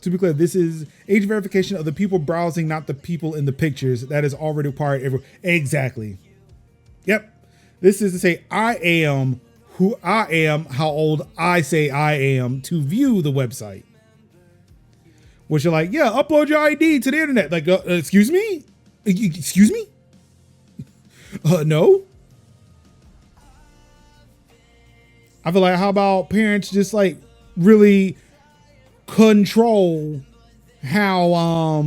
To be clear, this is age verification of the people browsing, not the people in the pictures. That is already required everywhere. Exactly. Yep. This is to say I am who I am, how old I say I am to view the website. Which are like, yeah, upload your ID to the internet. Like, excuse me? Excuse me? No. I feel like, how about parents just like really control how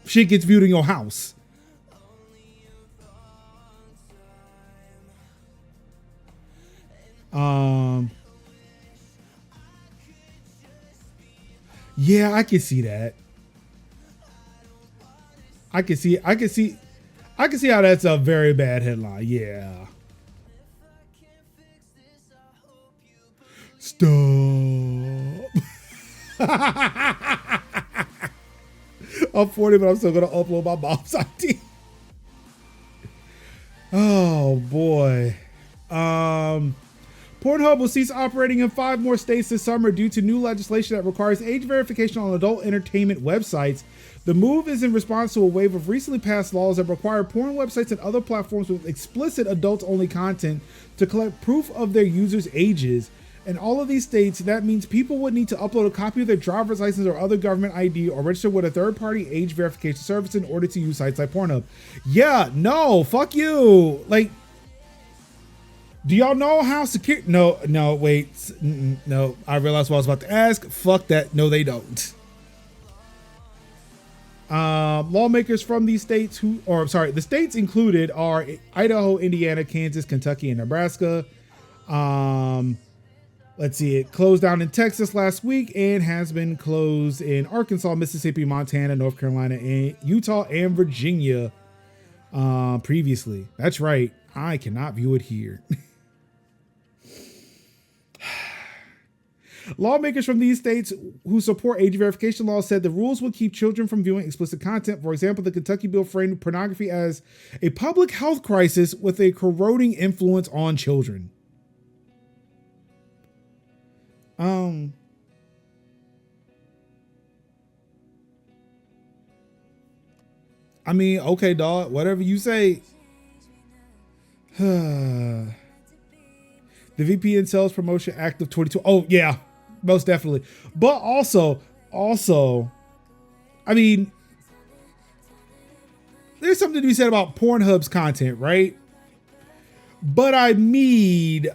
shit gets viewed in your house? Yeah, I can see that. I can see how that's a very bad headline. Yeah. Stop. I'm 40, but I'm still gonna upload my mom's ID. Oh boy. Pornhub will cease operating in 5 more states this summer due to new legislation that requires age verification on adult entertainment websites. The move is in response to a wave of recently passed laws that require porn websites and other platforms with explicit adults-only content to collect proof of their users' ages. In all of these states, that means people would need to upload a copy of their driver's license or other government ID or register with a third-party age verification service in order to use sites like Pornhub. Yeah, no, fuck you. Like, do y'all know how secure? No, wait. No, I realized what I was about to ask. Fuck that. No, they don't. Lawmakers from these states the states included are Idaho, Indiana, Kansas, Kentucky, and Nebraska. Let's see, it closed down in Texas last week and has been closed in Arkansas, Mississippi, Montana, North Carolina, and Utah, and Virginia previously. That's right. I cannot view it here. Lawmakers from these states who support age verification laws said the rules would keep children from viewing explicit content. For example, the Kentucky bill framed pornography as a public health crisis with a corroding influence on children. I mean, okay, dog, whatever you say. The VPN Sales Promotion Act of 22. Oh, yeah, most definitely. But also, I mean, there's something to be said about Pornhub's content, right? But I mean,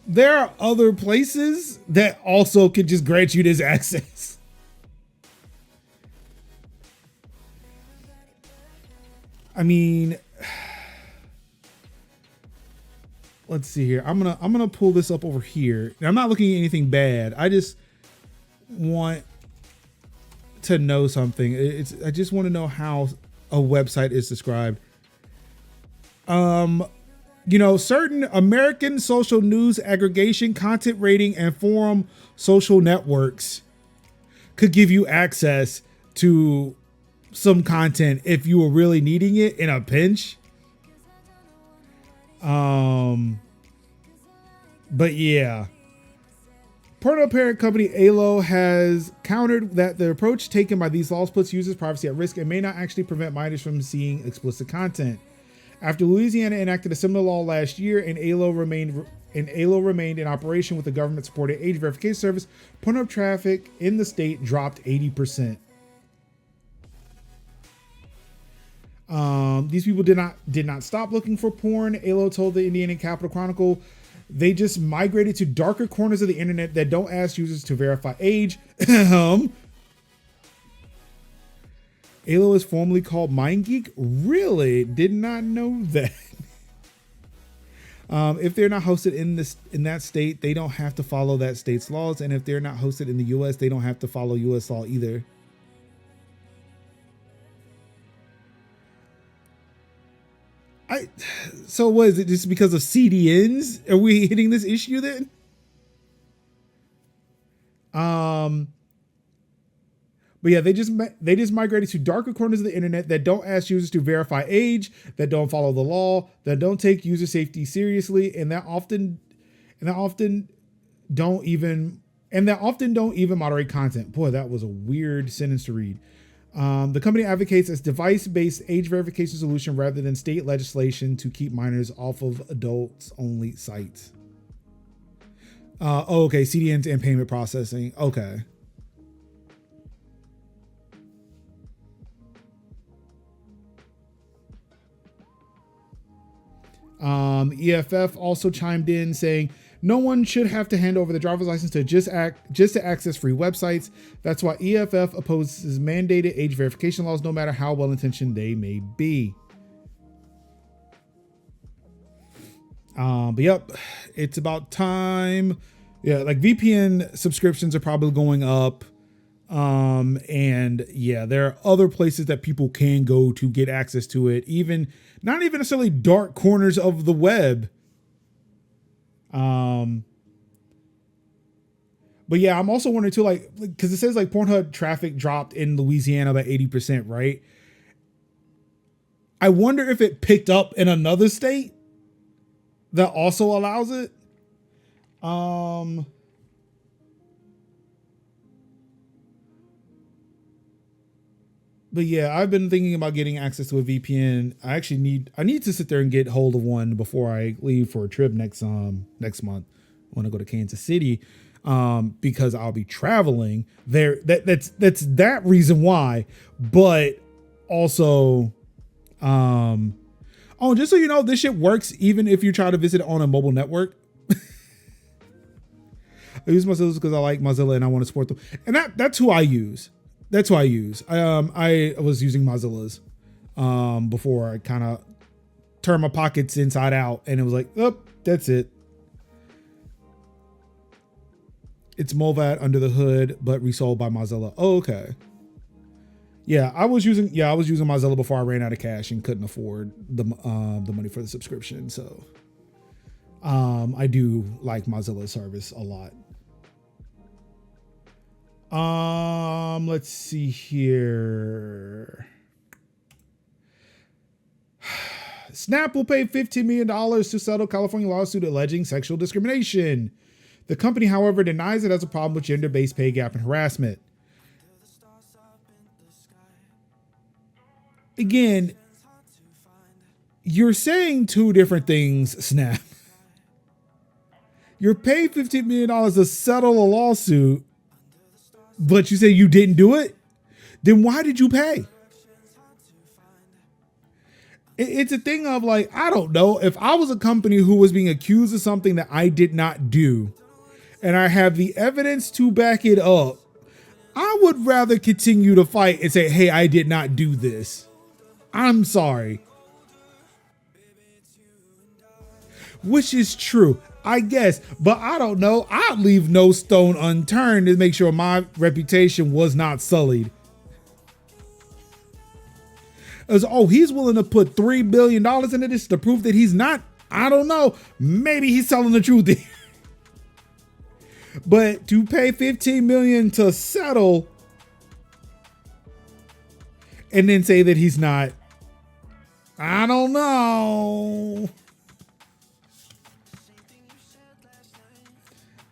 there are other places that also could just grant you this access. I mean, let's see here. I'm gonna pull this up over here. Now, I'm not looking at anything bad. I just want to know something. I just want to know how a website is described. Certain American social news aggregation, content rating, and forum social networks could give you access to some content if you were really needing it in a pinch. But yeah. Pornhub parent company Alo has countered that the approach taken by these laws puts users' privacy at risk and may not actually prevent minors from seeing explicit content. After Louisiana enacted a similar law last year and Alo remained in operation with the government-supported age verification service, Pornhub traffic in the state dropped 80%. These people did not stop looking for porn. Alo told the Indiana Capital Chronicle they just migrated to darker corners of the internet that don't ask users to verify age. Alo is formerly called MindGeek. Really? Did not know that. If they're not hosted in that state, they don't have to follow that state's laws. And if they're not hosted in the US, they don't have to follow US law either. So what is it, just because of CDNs? Are we hitting this issue then? But yeah, they just migrated to darker corners of the internet that don't ask users to verify age, that don't follow the law, that don't take user safety seriously, and that often don't even moderate content. Boy, that was a weird sentence to read. The company advocates a device-based age verification solution rather than state legislation to keep minors off of adults-only sites. Okay, CDNs and payment processing. Okay. EFF also chimed in saying, no one should have to hand over the driver's license to just to access free websites. That's why EFF opposes mandated age verification laws, no matter how well-intentioned they may be. But yep, it's about time. Yeah, like VPN subscriptions are probably going up. And yeah, there are other places that people can go to get access to it, not even necessarily dark corners of the web. But yeah, I'm also wondering too, because it says like Pornhub traffic dropped in Louisiana by 80%, right? I wonder if it picked up in another state that also allows it. But yeah, I've been thinking about getting access to a VPN. I need to sit there and get hold of one before I leave for a trip next month. I want to go to Kansas City, because I'll be traveling there. That's that reason why. But also, just so you know, this shit works even if you try to visit on a mobile network. I use Mozilla because I like Mozilla and I want to support them, and that's who I use. That's what I use. I was using Mozilla's before I kind of turned my pockets inside out, and it was like, oh, that's it. It's Movat under the hood, but resold by Mozilla. Oh, okay. Yeah, I was using Mozilla before I ran out of cash and couldn't afford the money for the subscription. So I do like Mozilla's service a lot. Let's see here. Snap will pay $15 million to settle California lawsuit alleging sexual discrimination. The company, however, denies it has a problem with gender-based pay gap and harassment. Again, you're saying two different things, Snap. You're paid $15 million to settle a lawsuit, but you say you didn't do it? Then why did you pay? It's a thing of like, I don't know. If I was a company who was being accused of something that I did not do, and I have the evidence to back it up, I would rather continue to fight and say, hey, I did not do this. I'm sorry. which is true, I guess. But I don't know. I'd leave no stone unturned to make sure my reputation was not sullied. As, oh, he's willing to put $3 billion into this to prove that he's not. I don't know. Maybe he's telling the truth here. But to pay $15 million to settle and then say that he's not, I don't know.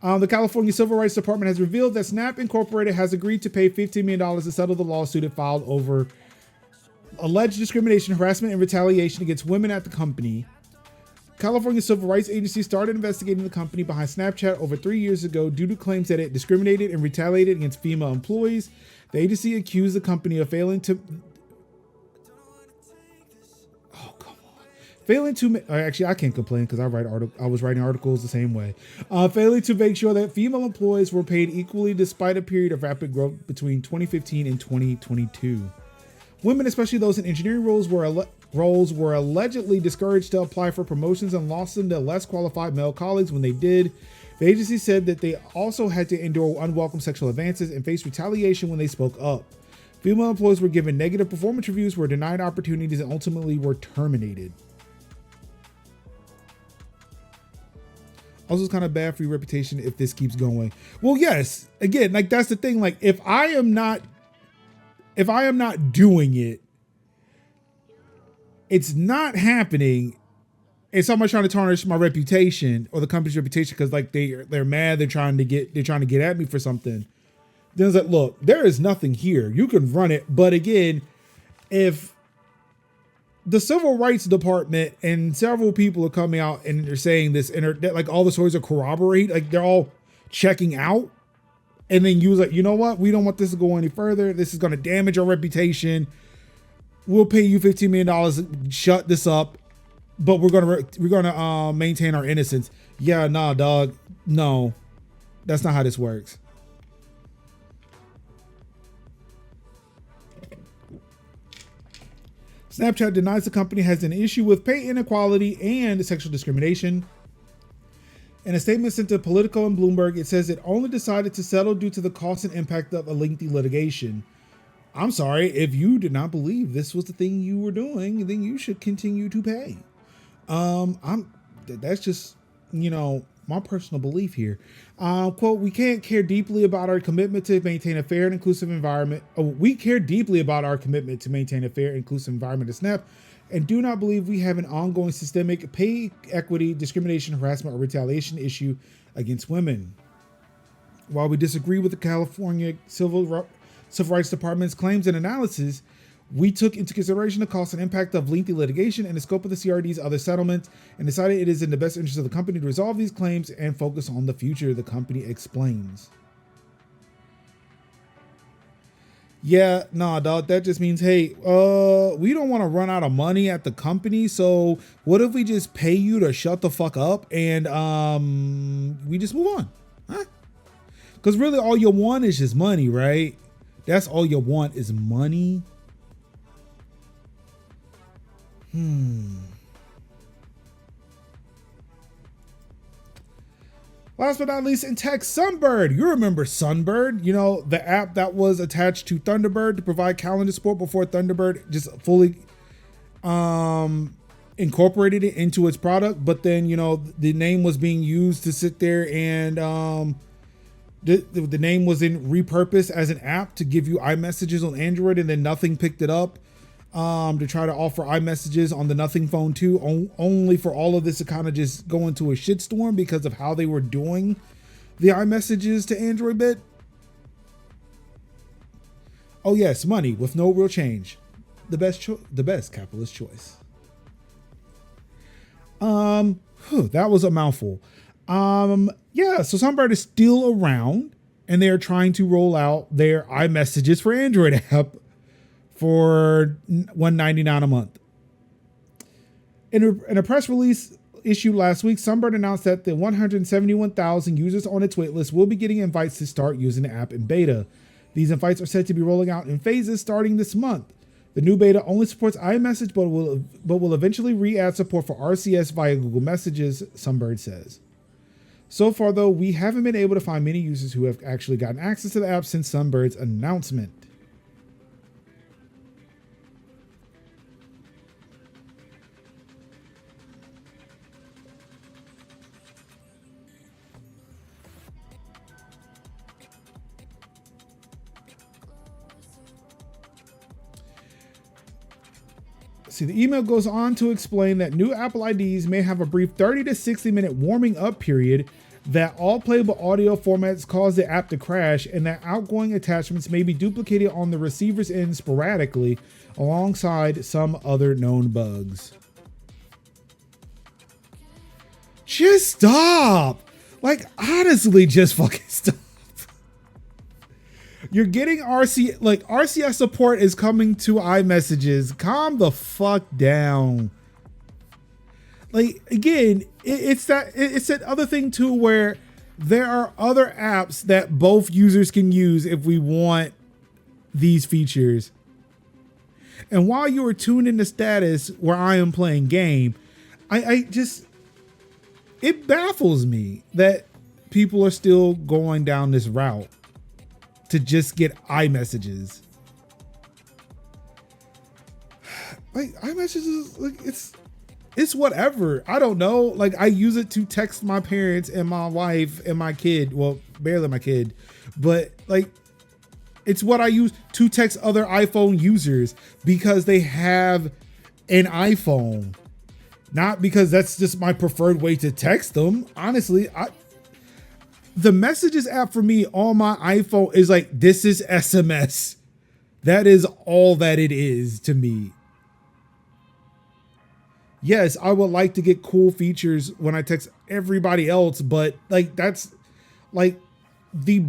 The California Civil Rights Department has revealed that Snap Incorporated has agreed to pay $15 million to settle the lawsuit it filed over alleged discrimination, harassment, and retaliation against women at the company. California Civil Rights Agency started investigating the company behind Snapchat over 3 years ago due to claims that it discriminated and retaliated against female employees. The agency accused the company of failing to actually, I can't complain because I was writing articles the same way. Failing to make sure that female employees were paid equally despite a period of rapid growth between 2015 and 2022. Women, especially those in engineering roles, were allegedly discouraged to apply for promotions and lost them to less qualified male colleagues when they did. The agency said that they also had to endure unwelcome sexual advances and face retaliation when they spoke up. Female employees were given negative performance reviews, were denied opportunities, and ultimately were terminated. Also, it's kind of bad for your reputation if this keeps going. Well, yes. Again, like that's the thing. Like if I am not doing it, it's not happening. And somebody's trying to tarnish my reputation or the company's reputation because like they're mad. They're trying to get at me for something. Then it's like, look, there is nothing here. You can run it, but again, if the Civil Rights Department and several people are coming out and they're saying this, and like all the stories are corroborate, like they're all checking out. And then you was like, you know what? We don't want this to go any further. This is going to damage our reputation. We'll pay you $15 million. Shut this up. But we're gonna maintain our innocence. Yeah, nah, dog. No, that's not how this works. Snapchat denies the company has an issue with pay inequality and sexual discrimination. In a statement sent to Politico and Bloomberg, it says it only decided to settle due to the cost and impact of a lengthy litigation. I'm sorry, if you did not believe this was the thing you were doing, then you should continue to pay. That's just, my personal belief here. Quote, we can't care deeply about our commitment to maintain a fair and inclusive environment. We care deeply about our commitment to maintain a fair and inclusive environment at Snap, and do not believe we have an ongoing systemic pay equity, discrimination, harassment, or retaliation issue against women. While we disagree with the California Civil Rights Department's claims and analysis, we took into consideration the cost and impact of lengthy litigation and the scope of the CRD's other settlements and decided it is in the best interest of the company to resolve these claims and focus on the future, the company explains. Yeah, nah, dog, that just means, hey, we don't want to run out of money at the company, so what if we just pay you to shut the fuck up and we just move on? Huh? Because really all you want is just money, right? That's all you want is money. Last but not least, in tech, Sunbird. You remember Sunbird, the app that was attached to Thunderbird to provide calendar support before Thunderbird just fully incorporated it into its product. But then, the name was being used to sit there and the name was repurposed as an app to give you iMessages on Android, and then Nothing picked it up to try to offer iMessages on the Nothing phone too, only for all of this to kind of just go into a shitstorm because of how they were doing the iMessages to Android bit. Oh yes, money with no real change. The best capitalist choice. That was a mouthful. Yeah, so Sunbird is still around and they're trying to roll out their iMessages for Android app for $199 a month. In a press release issued last week, Sunbird announced that the 171,000 users on its waitlist will be getting invites to start using the app in beta. These invites are said to be rolling out in phases starting this month. The new beta only supports iMessage, but will eventually re-add support for RCS via Google Messages, Sunbird says. So far, though, we haven't been able to find many users who have actually gotten access to the app since Sunbird's announcement. See, the email goes on to explain that new Apple IDs may have a brief 30 to 60 minute warming up period, that all playable audio formats cause the app to crash, and that outgoing attachments may be duplicated on the receiver's end sporadically alongside some other known bugs. Just stop. Like, honestly, just fucking stop. You're getting RCS support is coming to iMessages. Calm the fuck down. Like, again, it's that other thing too, where there are other apps that both users can use if we want these features. And while you are tuned into status where I am playing game, I just, it baffles me that people are still going down this route to just get iMessages. Like, iMessages, like, it's whatever. I don't know. Like, I use it to text my parents and my wife and my kid. Well, barely my kid, but like, it's what I use to text other iPhone users because they have an iPhone, not because that's just my preferred way to text them. Honestly, the Messages app for me on my iPhone is like, this is SMS. That is all that it is to me. Yes, I would like to get cool features when I text everybody else, but like, that's like the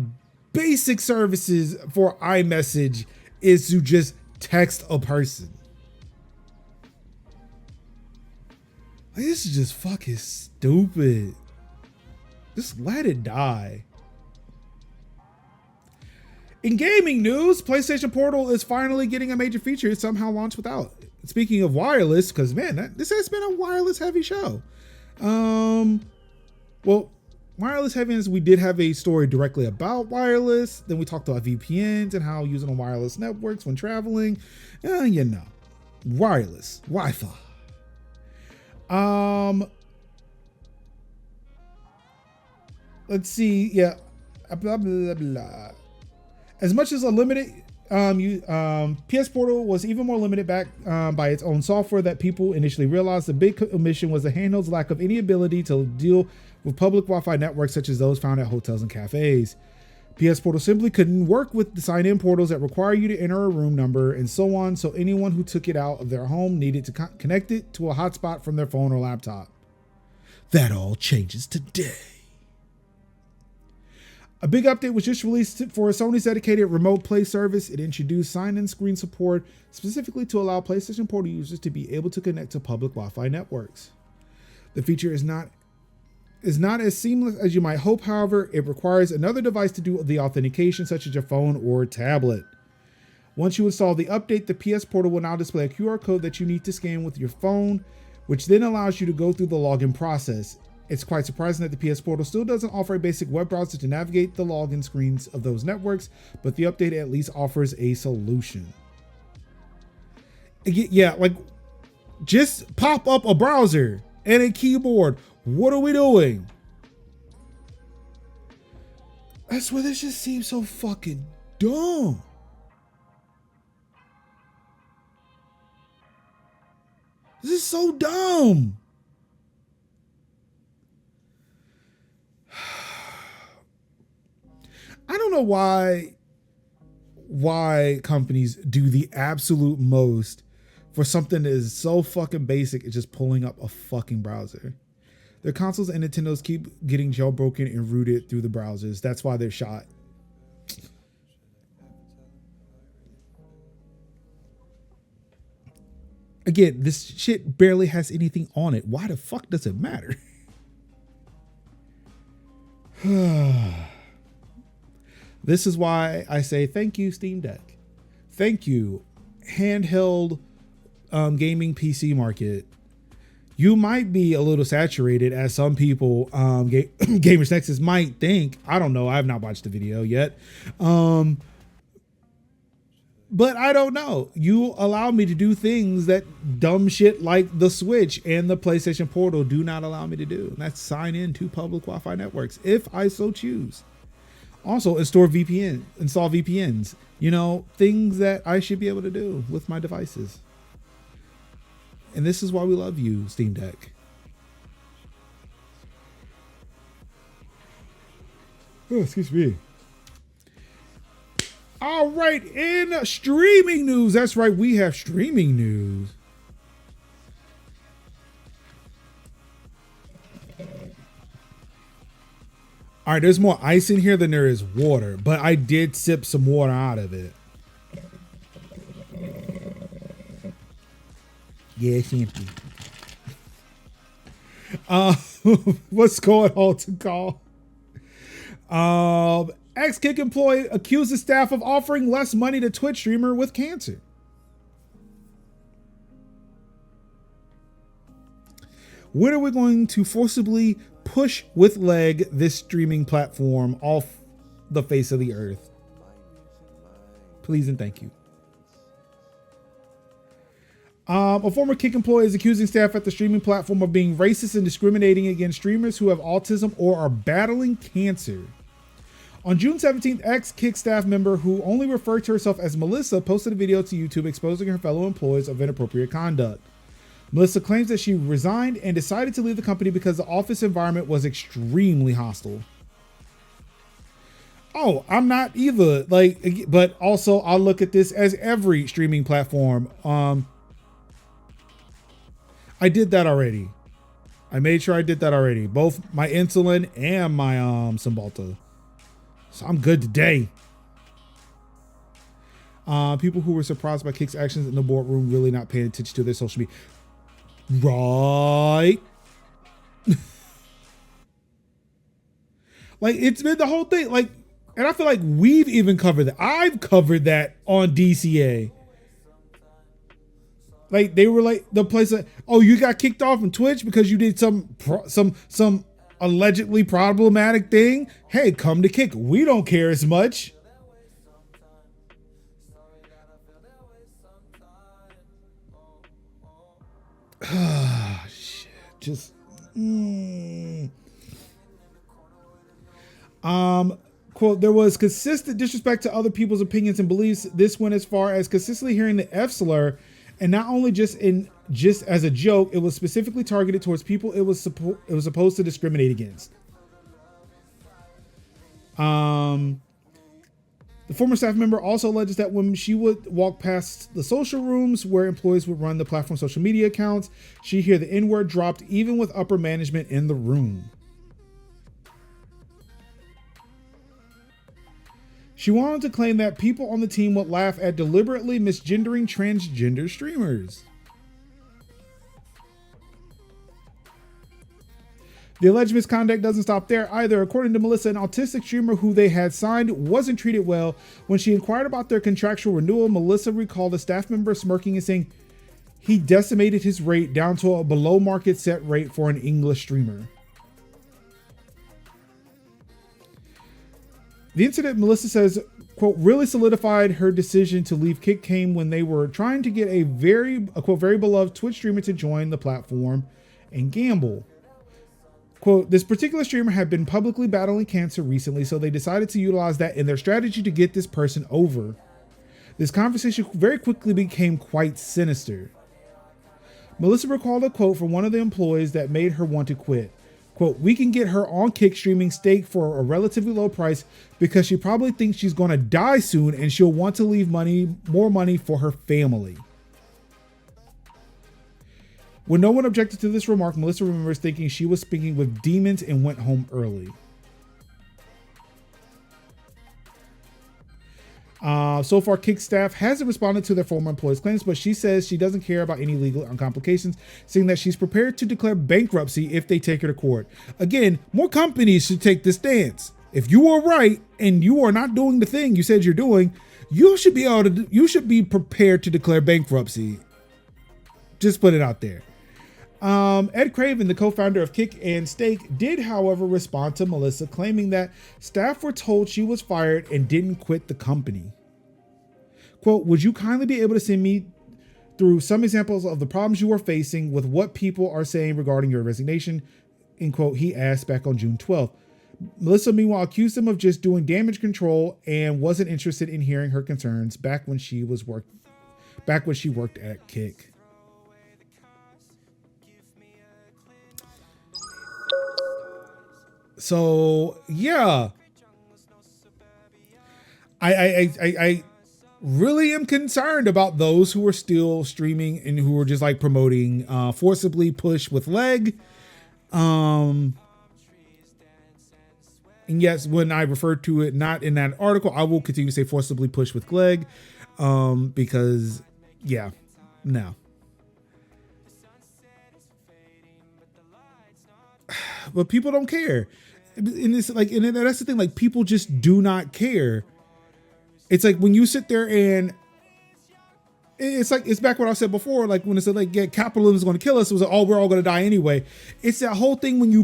basic services for iMessage is to just text a person. Like, this is just fucking stupid. Just let it die. In gaming news, PlayStation Portal is finally getting a major feature it somehow launched without. Speaking of wireless, because man, this has been a wireless heavy show. Well, wireless heavy is we did have a story directly about wireless. Then we talked about VPNs and how using on wireless networks when traveling. You know, wireless, Wi-Fi. Let's see. Yeah. Blah, blah, blah. As much as a limited, PS Portal was even more limited back by its own software that people initially realized. The big omission was the handheld's lack of any ability to deal with public Wi-Fi networks such as those found at hotels and cafes. PS Portal simply couldn't work with the sign-in portals that require you to enter a room number and so on. So anyone who took it out of their home needed to connect it to a hotspot from their phone or laptop. That all changes today. A big update was just released for Sony's dedicated remote play service. It introduced sign-in screen support specifically to allow PlayStation Portal users to be able to connect to public Wi-Fi networks. The feature is not as seamless as you might hope. However, it requires another device to do the authentication, such as your phone or tablet. Once you install the update, the PS Portal will now display a QR code that you need to scan with your phone, which then allows you to go through the login process. It's quite surprising that the PS Portal still doesn't offer a basic web browser to navigate the login screens of those networks, but the update at least offers a solution. Yeah, like, just pop up a browser and a keyboard. What are we doing? That's where this just seems so fucking dumb. This is so dumb. I don't know why companies do the absolute most for something that is so fucking basic. It's just pulling up a fucking browser. Their consoles and Nintendos keep getting jailbroken and rooted through the browsers. That's why they're shot. Again, this shit barely has anything on it. Why the fuck does it matter? This is why I say thank you, Steam Deck. Thank you, handheld gaming PC market, you might be a little saturated, as some people, Gamers Nexus might think. I don't know. I have not watched the video yet. But I don't know. You allow me to do things that dumb shit like the Switch and the PlayStation Portal do not allow me to do. And that's sign in to public Wi-Fi networks if I so choose. Also, install VPNs. You know, things that I should be able to do with my devices. And this is why we love you, Steam Deck. Oh, excuse me. All right, in streaming news. That's right, we have streaming news. All right, there's more ice in here than there is water, but I did sip some water out of it. Yeah, it's empty. What's going on to call? Ex-Kick employee accuses staff of offering less money to Twitch streamer with cancer. When are we going to forcibly push with leg this streaming platform off the face of the earth? Please and thank you. A former Kick employee is accusing staff at the streaming platform of being racist and discriminating against streamers who have autism or are battling cancer. On June 17th, ex-Kick staff member who only referred to herself as Melissa posted a video to YouTube exposing her fellow employees of inappropriate conduct. Melissa claims that she resigned and decided to leave the company because the office environment was extremely hostile. Oh, I'm not either. But also I'll look at this as every streaming platform. I did that already. I made sure I did that already. Both my insulin and my Cymbalta. So I'm good today. People who were surprised by Kick's actions in the boardroom really not paying attention to their social media. Right. Like, it's been the whole thing. Like, and I feel like we've even covered that. I've covered that on DCA. Like, they were like the place that, oh, you got kicked off from Twitch because you did some allegedly problematic thing. Hey, come to Kick. We don't care as much. Shit. Just quote, there was consistent disrespect to other people's opinions and beliefs. This went as far as consistently hearing the F slur, and not only just as a joke, it was specifically targeted towards people it was supposed to discriminate against. The former staff member also alleges that when she would walk past the social rooms where employees would run the platform's social media accounts, she'd hear the N-word dropped even with upper management in the room. She went on to claim that people on the team would laugh at deliberately misgendering transgender streamers. The alleged misconduct doesn't stop there either. According to Melissa, an autistic streamer who they had signed wasn't treated well. When she inquired about their contractual renewal, Melissa recalled a staff member smirking and saying he decimated his rate down to a below market set rate for an English streamer. The incident, Melissa says, quote, really solidified her decision to leave Kick came when they were trying to get a quote, very beloved Twitch streamer to join the platform and gamble. Quote, this particular streamer had been publicly battling cancer recently, so they decided to utilize that in their strategy to get this person over. This conversation very quickly became quite sinister. Melissa recalled a quote from one of the employees that made her want to quit. Quote, we can get her on Kick streaming steak for a relatively low price because she probably thinks she's going to die soon and she'll want to leave more money for her family. When no one objected to this remark, Melissa remembers thinking she was speaking with demons and went home early. So far, Kick staff hasn't responded to their former employees' claims, but she says she doesn't care about any legal complications, saying that she's prepared to declare bankruptcy if they take her to court. Again, more companies should take this stance. If you are right and you are not doing the thing you said you're doing, you should be able to, you should be prepared to declare bankruptcy. Just put it out there. Ed Craven, the co-founder of Kick and Steak, did, however, respond to Melissa, claiming that staff were told she was fired and didn't quit the company. Quote, would you kindly be able to send me through some examples of the problems you are facing with what people are saying regarding your resignation? End quote, he asked back on June 12th. Melissa, meanwhile, accused him of just doing damage control and wasn't interested in hearing her concerns back when she worked at Kick. So yeah, I really am concerned about those who are still streaming and who are just like promoting forcibly push with leg. And yes, when I refer to it not in that article, I will continue to say forcibly push with leg, because yeah, no. But people don't care. And it's like, and that's the thing, like people just do not care. It's like when you sit there and it's like, it's back what I said before, like when it said like, yeah, capitalism is going to kill us. It was like, oh, we're all going to die anyway. It's that whole thing when you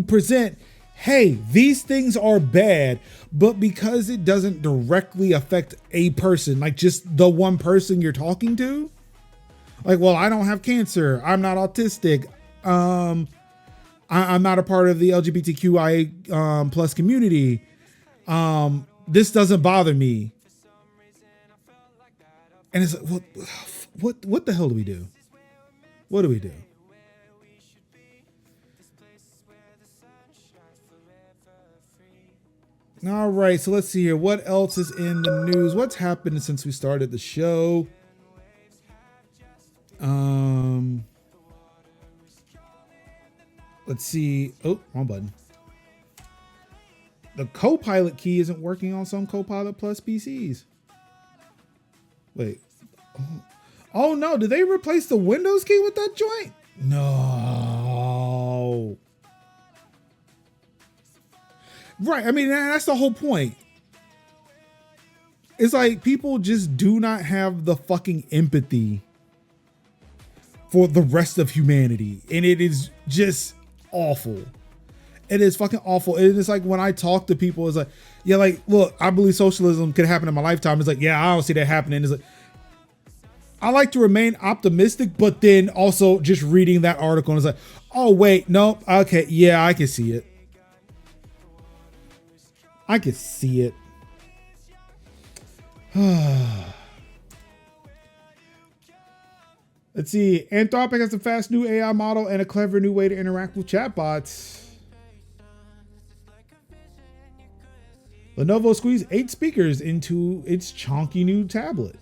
present, hey, these things are bad, but because it doesn't directly affect a person, like just the one person you're talking to, like, well, I don't have cancer. I'm not autistic. I'm not a part of the LGBTQIA plus community. This doesn't bother me. And it's like, what the hell do we do? What do we do? All right, so let's see here. What else is in the news? What's happened since we started the show? Let's see. Oh, wrong button. The Copilot key isn't working on some Copilot Plus PCs. Wait. Oh no, did they replace the Windows key with that joint? No. Right, I mean, that's the whole point. It's like people just do not have the fucking empathy for the rest of humanity. And it is just awful. It is fucking awful. It is like when I talk to people, it's like, yeah, like, look, I believe socialism could happen in my lifetime. It's like, yeah, I don't see that happening. It's like, I like to remain optimistic, but then also just reading that article and it's like, oh wait, no, okay, yeah, I can see it. I can see it. Let's see. Anthropic has a fast new AI model and a clever new way to interact with chatbots. Lenovo squeezed 8 speakers into its chonky new tablet.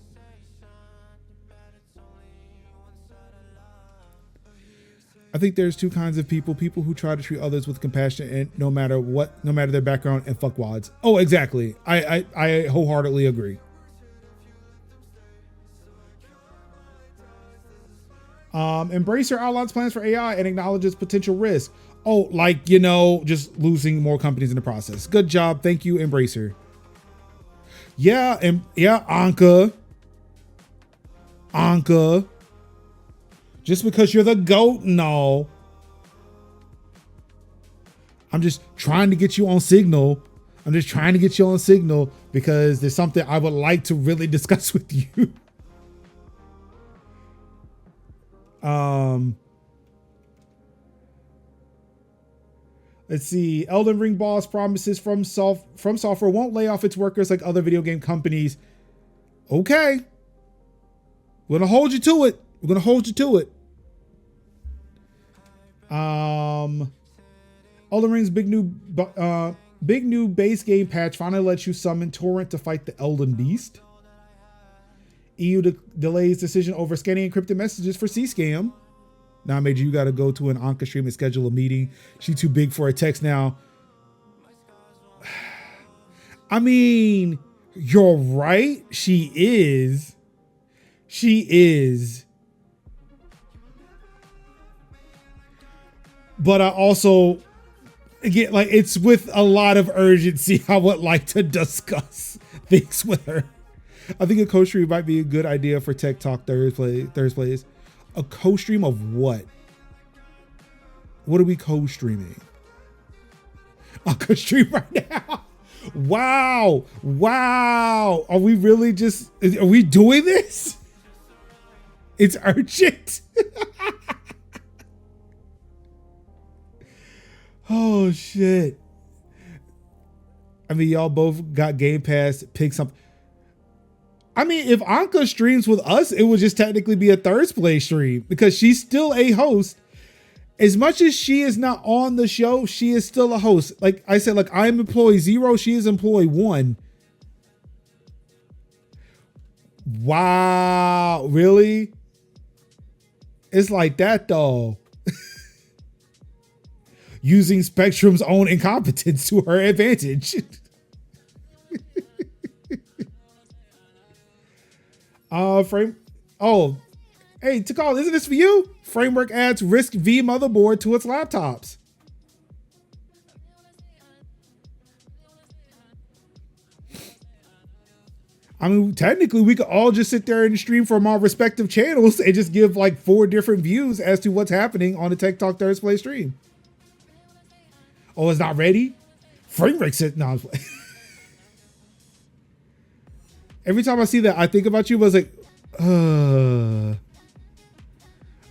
I think there's two kinds of people who try to treat others with compassion and no matter their background, and fuckwads. Oh, exactly. I wholeheartedly agree. Embracer outlines plans for AI and acknowledges potential risk. Oh, like, you know, just losing more companies in the process. Good job. Thank you, Embracer. Yeah, and yeah, Anka. Just because you're the GOAT, no. I'm just trying to get you on Signal. Because there's something I would like to really discuss with you. Let's see. Elden Ring boss promises from Software won't lay off its workers like other video game companies. Okay. We're gonna hold you to it. Elden Ring's big new base game patch finally lets you summon Torrent to fight the Elden Beast. EU delays decision over scanning encrypted messages for C-Scam. Now, Major, you got to go to an Anka stream and schedule a meeting. She too big for a text now. I mean, you're right. She is. But I also, again, like, it's with a lot of urgency. I would like to discuss things with her. I think a co-stream might be a good idea for Tech Talk Thursdays. A co-stream of what? What are we co-streaming? I'll co-stream right now. Wow. Wow. Are we really are we doing this? It's urgent. Oh, shit. I mean, y'all both got Game Pass. Pick something. I mean, if Anka streams with us, it would just technically be a third place stream because she's still a host. As much as she is not on the show, she is still a host. Like I said, like I'm employee 0, she is employee 1. Wow, really? It's like that though. Using Spectrum's own incompetence to her advantage. Hey, Tikal, isn't this for you? Framework adds RISC V motherboard to its laptops. I mean, technically, we could all just sit there and stream from our respective channels and just give like 4 different views as to what's happening on the Tech Talk Thursday stream. Oh, it's not ready? Framework said, no. Every time I see that, I think about you, but I was like,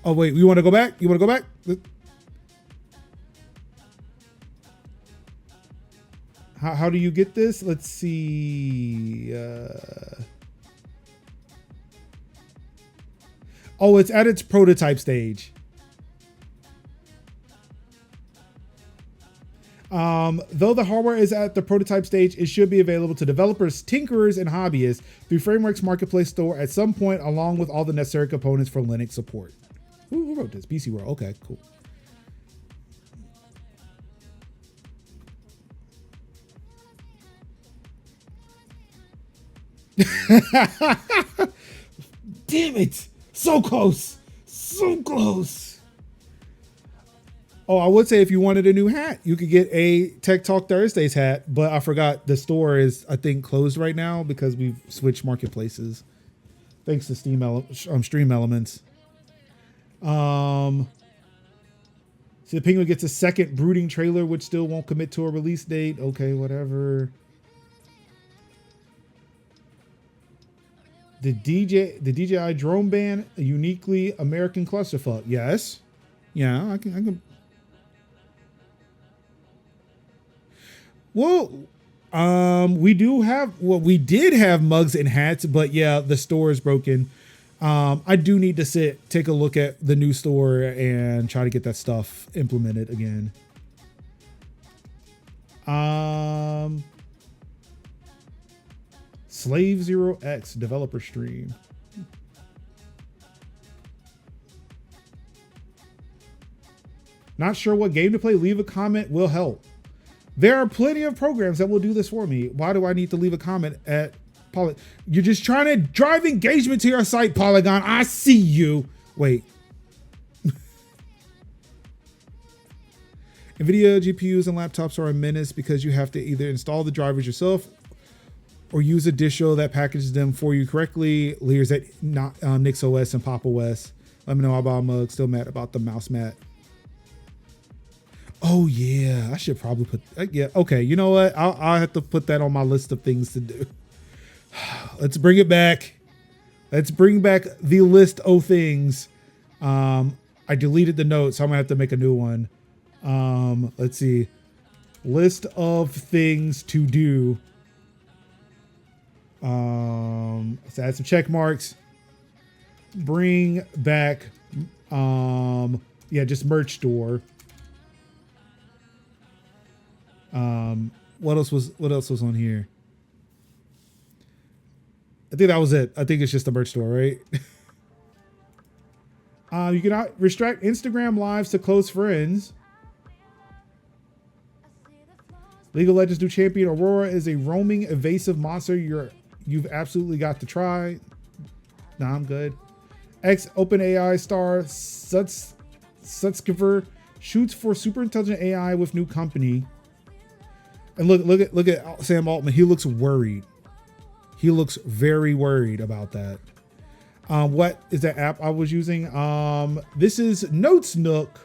Oh, wait, you want to go back? You want to go back? How do you get this? Let's see. Oh, it's at its prototype stage. Though the hardware is at the prototype stage, it should be available to developers, tinkerers, and hobbyists through Framework's marketplace store at some point, along with all the necessary components for Linux support. Who wrote this? PC World. Okay, cool. Damn it. So close. So close. Oh, I would say if you wanted a new hat, you could get a Tech Talk Thursdays hat, but I forgot the store is, I think, closed right now because we've switched marketplaces. Thanks to Stream Elements. So the Penguin gets a second Brooding trailer, which still won't commit to a release date. Okay, whatever. The DJI drone ban, a uniquely American clusterfuck. Yes. Yeah, I can. Well, we did have mugs and hats, but yeah, the store is broken. I do need to take a look at the new store and try to get that stuff implemented again. Slave 0x developer stream. Not sure what game to play? Leave a comment, will help. There are plenty of programs that will do this for me. Why do I need to leave a comment at Polygon? You're just trying to drive engagement to your site, Polygon. I see you. Wait. Nvidia GPUs and laptops are a menace because you have to either install the drivers yourself or use a distro that packages them for you correctly. Leaders at NixOS and Pop! OS. Let me know about mug. Still mad about the mouse mat. Oh yeah, I should probably put. Yeah, okay. You know what? I'll have to put that on my list of things to do. Let's bring it back. Let's bring back the list of things. I deleted the note, so I'm gonna have to make a new one. Let's see. List of things to do. Let's add some check marks. Bring back. Yeah, just merch store. What else was on here? I think that was it. I think it's just the merch store, right? You can restrict Instagram lives to close friends. League of Legends new champion Aurora is a roaming evasive monster you've absolutely got to try. Nah, I'm good. Ex OpenAI star Sutskiver shoots for super intelligent AI with new company. And look at Sam Altman. He looks worried. He looks very worried about that. What is that app I was using? This is Notes Nook.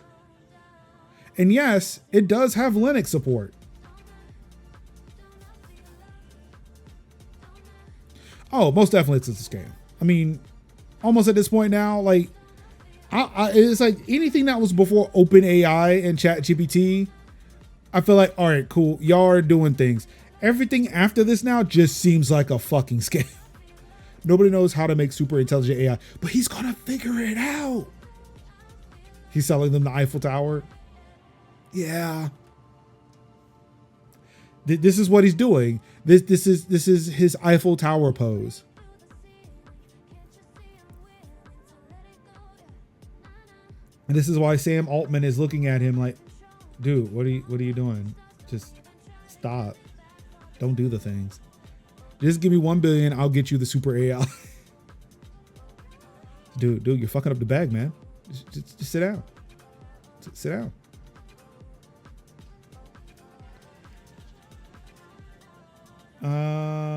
And yes, it does have Linux support. Oh, most definitely it's a scam. I mean, almost at this point now, like, it's like anything that was before OpenAI and ChatGPT, I feel like, all right, cool, y'all are doing things. Everything after this now just seems like a fucking scam. Nobody knows how to make super intelligent AI, but he's gonna figure it out. He's selling them the Eiffel Tower. Yeah. This is what he's doing. This is his Eiffel Tower pose. And this is why Sam Altman is looking at him like, dude, what are you doing? Just stop. Don't do the things. Just give me 1 billion. I'll get you the super AI. Dude, you're fucking up the bag, man. Just sit down. Sit down.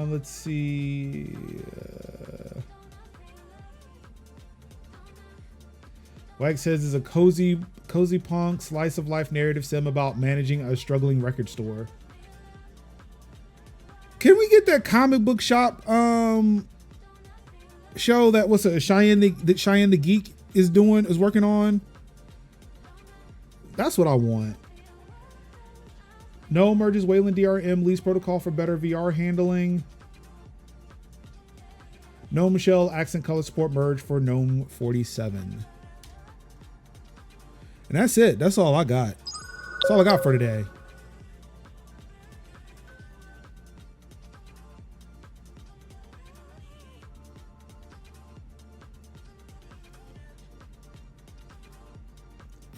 Let's see. Wag says is a cozy punk slice of life narrative sim about managing a struggling record store. Can we get that comic book shop show that was a Cheyenne the Geek is working on? That's what I want. No merges Wayland DRM lease protocol for better VR handling. No Michelle accent color support merge for GNOME 47. And that's it. That's all I got. That's all I got for today.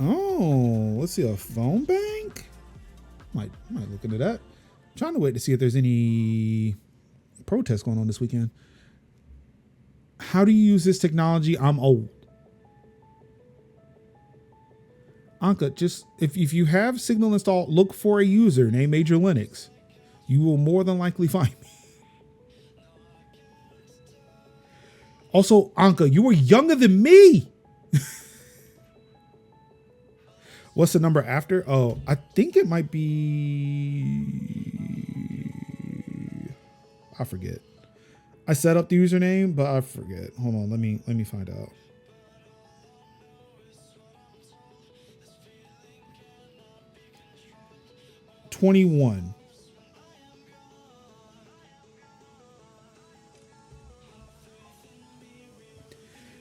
Oh, let's see, a phone bank? Might look into that. I'm trying to wait to see if there's any protests going on this weekend. How do you use this technology? I'm old. Anka, just if you have Signal installed, look for a user named Major Linux. You will more than likely find me. Also, Anka, you were younger than me. What's the number after? Oh, I think it might be, I forget. I set up the username, but I forget. Hold on, let me find out. '21.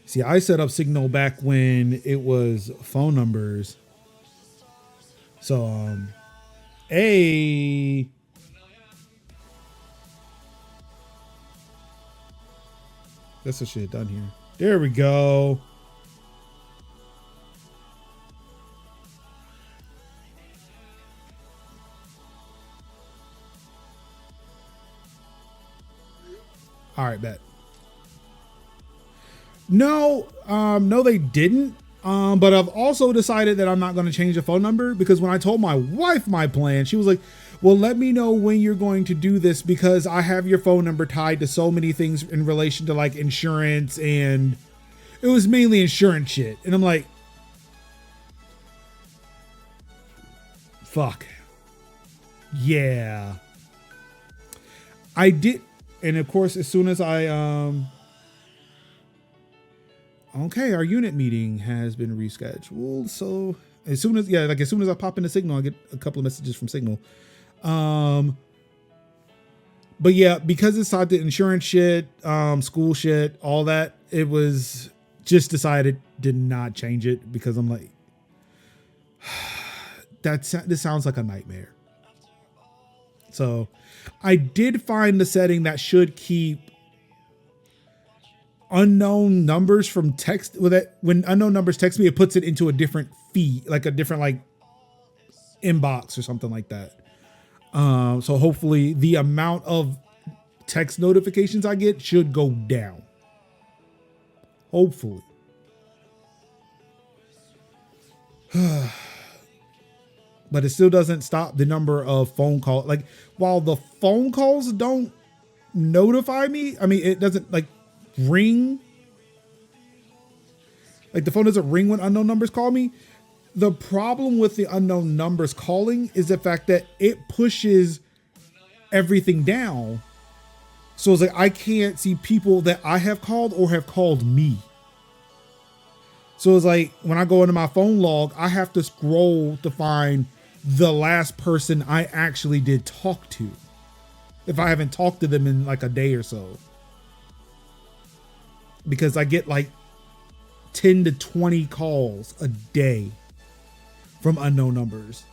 See, I set up Signal back when it was phone numbers. So, hey. That's the shit done here. There we go. All right, bet. No, no, they didn't. But I've also decided that I'm not going to change the phone number, because when I told my wife my plan, she was like, well, let me know when you're going to do this, because I have your phone number tied to so many things in relation to like insurance, and it was mainly insurance shit. And I'm like, fuck. Yeah. I did. And of course, as soon as I, okay, our unit meeting has been rescheduled. So as soon as I pop into Signal, I get a couple of messages from Signal. But yeah, because it's tied to insurance shit, school shit, all that, it was just decided did not change it, because I'm like, this sounds like a nightmare. So I did find the setting that should keep unknown numbers from text. With it, when unknown numbers text me, it puts it into a different feed, like a different like inbox or something like that. So hopefully the amount of text notifications I get should go down. Hopefully. But it still doesn't stop the number of phone calls. Like, while the phone calls don't notify me. I mean, it doesn't like ring. Like the phone doesn't ring when unknown numbers call me. The problem with the unknown numbers calling is the fact that it pushes everything down. So it's like I can't see people that I have called or have called me. So it's like when I go into my phone log, I have to scroll to find the last person I actually did talk to, if I haven't talked to them in like a day or so. Because I get like 10 to 20 calls a day from unknown numbers.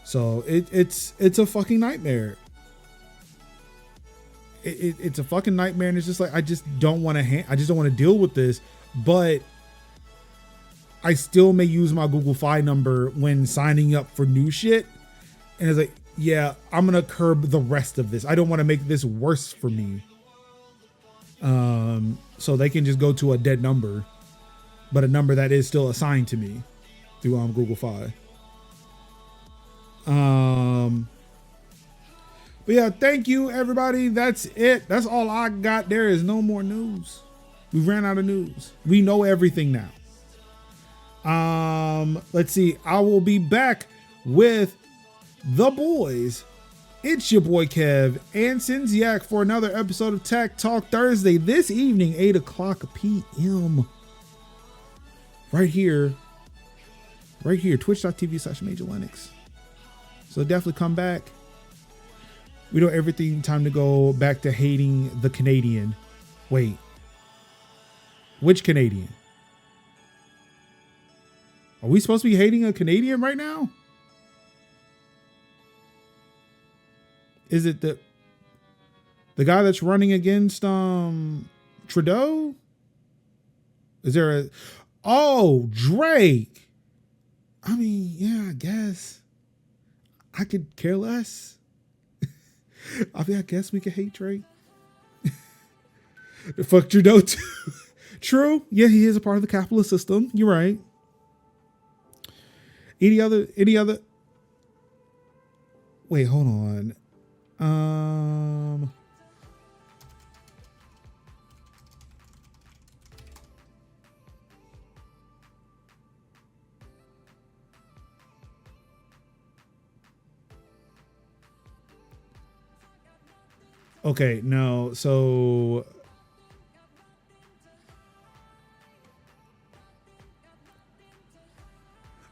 So it's a fucking nightmare. It's a fucking nightmare, and it's just like I just don't want to deal with this. But I still may use my Google Fi number when signing up for new shit, and it's like, yeah, I'm gonna curb the rest of this. I don't want to make this worse for me. So they can just go to a dead number, but a number that is still assigned to me through Google Fi. But yeah, thank you everybody. That's it. That's all I got. There is no more news. We ran out of news. We know everything now. Let's see. I will be back with the boys. It's your boy Kev and Cinziak for another episode of Tech Talk Thursday this evening, 8 o'clock p.m. Right here, twitch.tv/Major Linux. So definitely come back. We know everything. Time to go back to hating the Canadian. Wait. Which Canadian? Are we supposed to be hating a Canadian right now? Is it the guy that's running against Trudeau? Is there a... Oh, Drake. I mean, yeah, I guess. I could care less. I mean, I guess we could hate Drake. Fuck Trudeau too. True. Yeah, he is a part of the capitalist system. You're right. Any other? Wait, hold on. Okay, no, so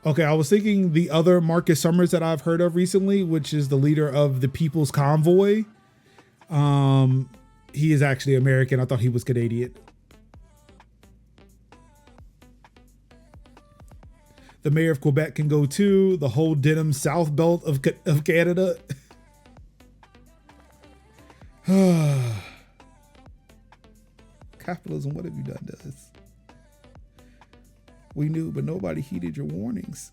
okay, I was thinking the other Marcus Summers that I've heard of recently, which is the leader of the People's Convoy. He is actually American. I thought he was Canadian. The mayor of Quebec can go too. The whole denim South Belt of Canada. Capitalism, what have you done to us? We knew, but nobody heeded your warnings.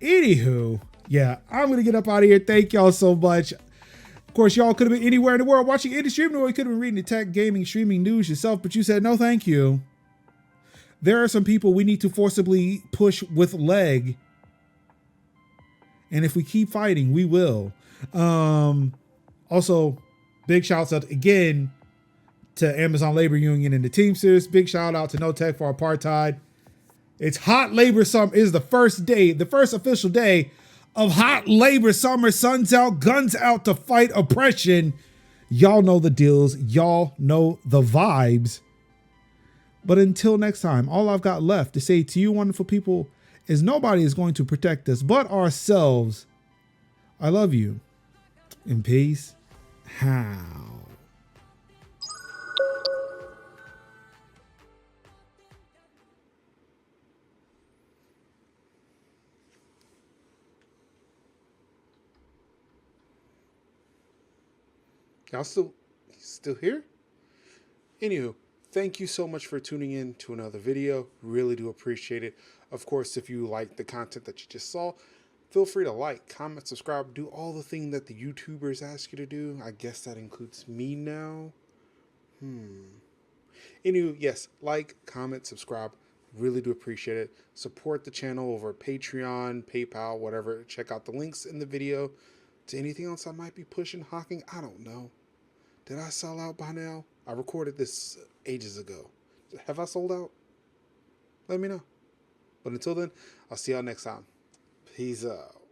Anywho, yeah, I'm going to get up out of here. Thank y'all so much. Of course, y'all could have been anywhere in the world watching any stream, or you could have been reading the tech, gaming, streaming news yourself, but you said no thank you. There are some people we need to forcibly push with leg. And if we keep fighting, we will. Also, big shouts out again to Amazon Labor Union and the Teamsters. Big shout out to No Tech for Apartheid. It's Hot Labor Summer. It is the first official day of Hot Labor Summer. Sun's out, guns out to fight oppression. Y'all know the deals. Y'all know the vibes. But until next time, all I've got left to say to you wonderful people is nobody is going to protect us but ourselves. I love you. In peace. How? Y'all still here? Anywho, thank you so much for tuning in to another video. Really do appreciate it. Of course, if you like the content that you just saw, feel free to like, comment, subscribe, do all the things that the YouTubers ask you to do. I guess that includes me now. Anywho, yes, like, comment, subscribe. Really do appreciate it. Support the channel over Patreon, PayPal, whatever. Check out the links in the video. To anything else I might be pushing, hawking, I don't know. Did I sell out by now? I recorded this ages ago. Have I sold out? Let me know. But until then, I'll see y'all next time. Peace out.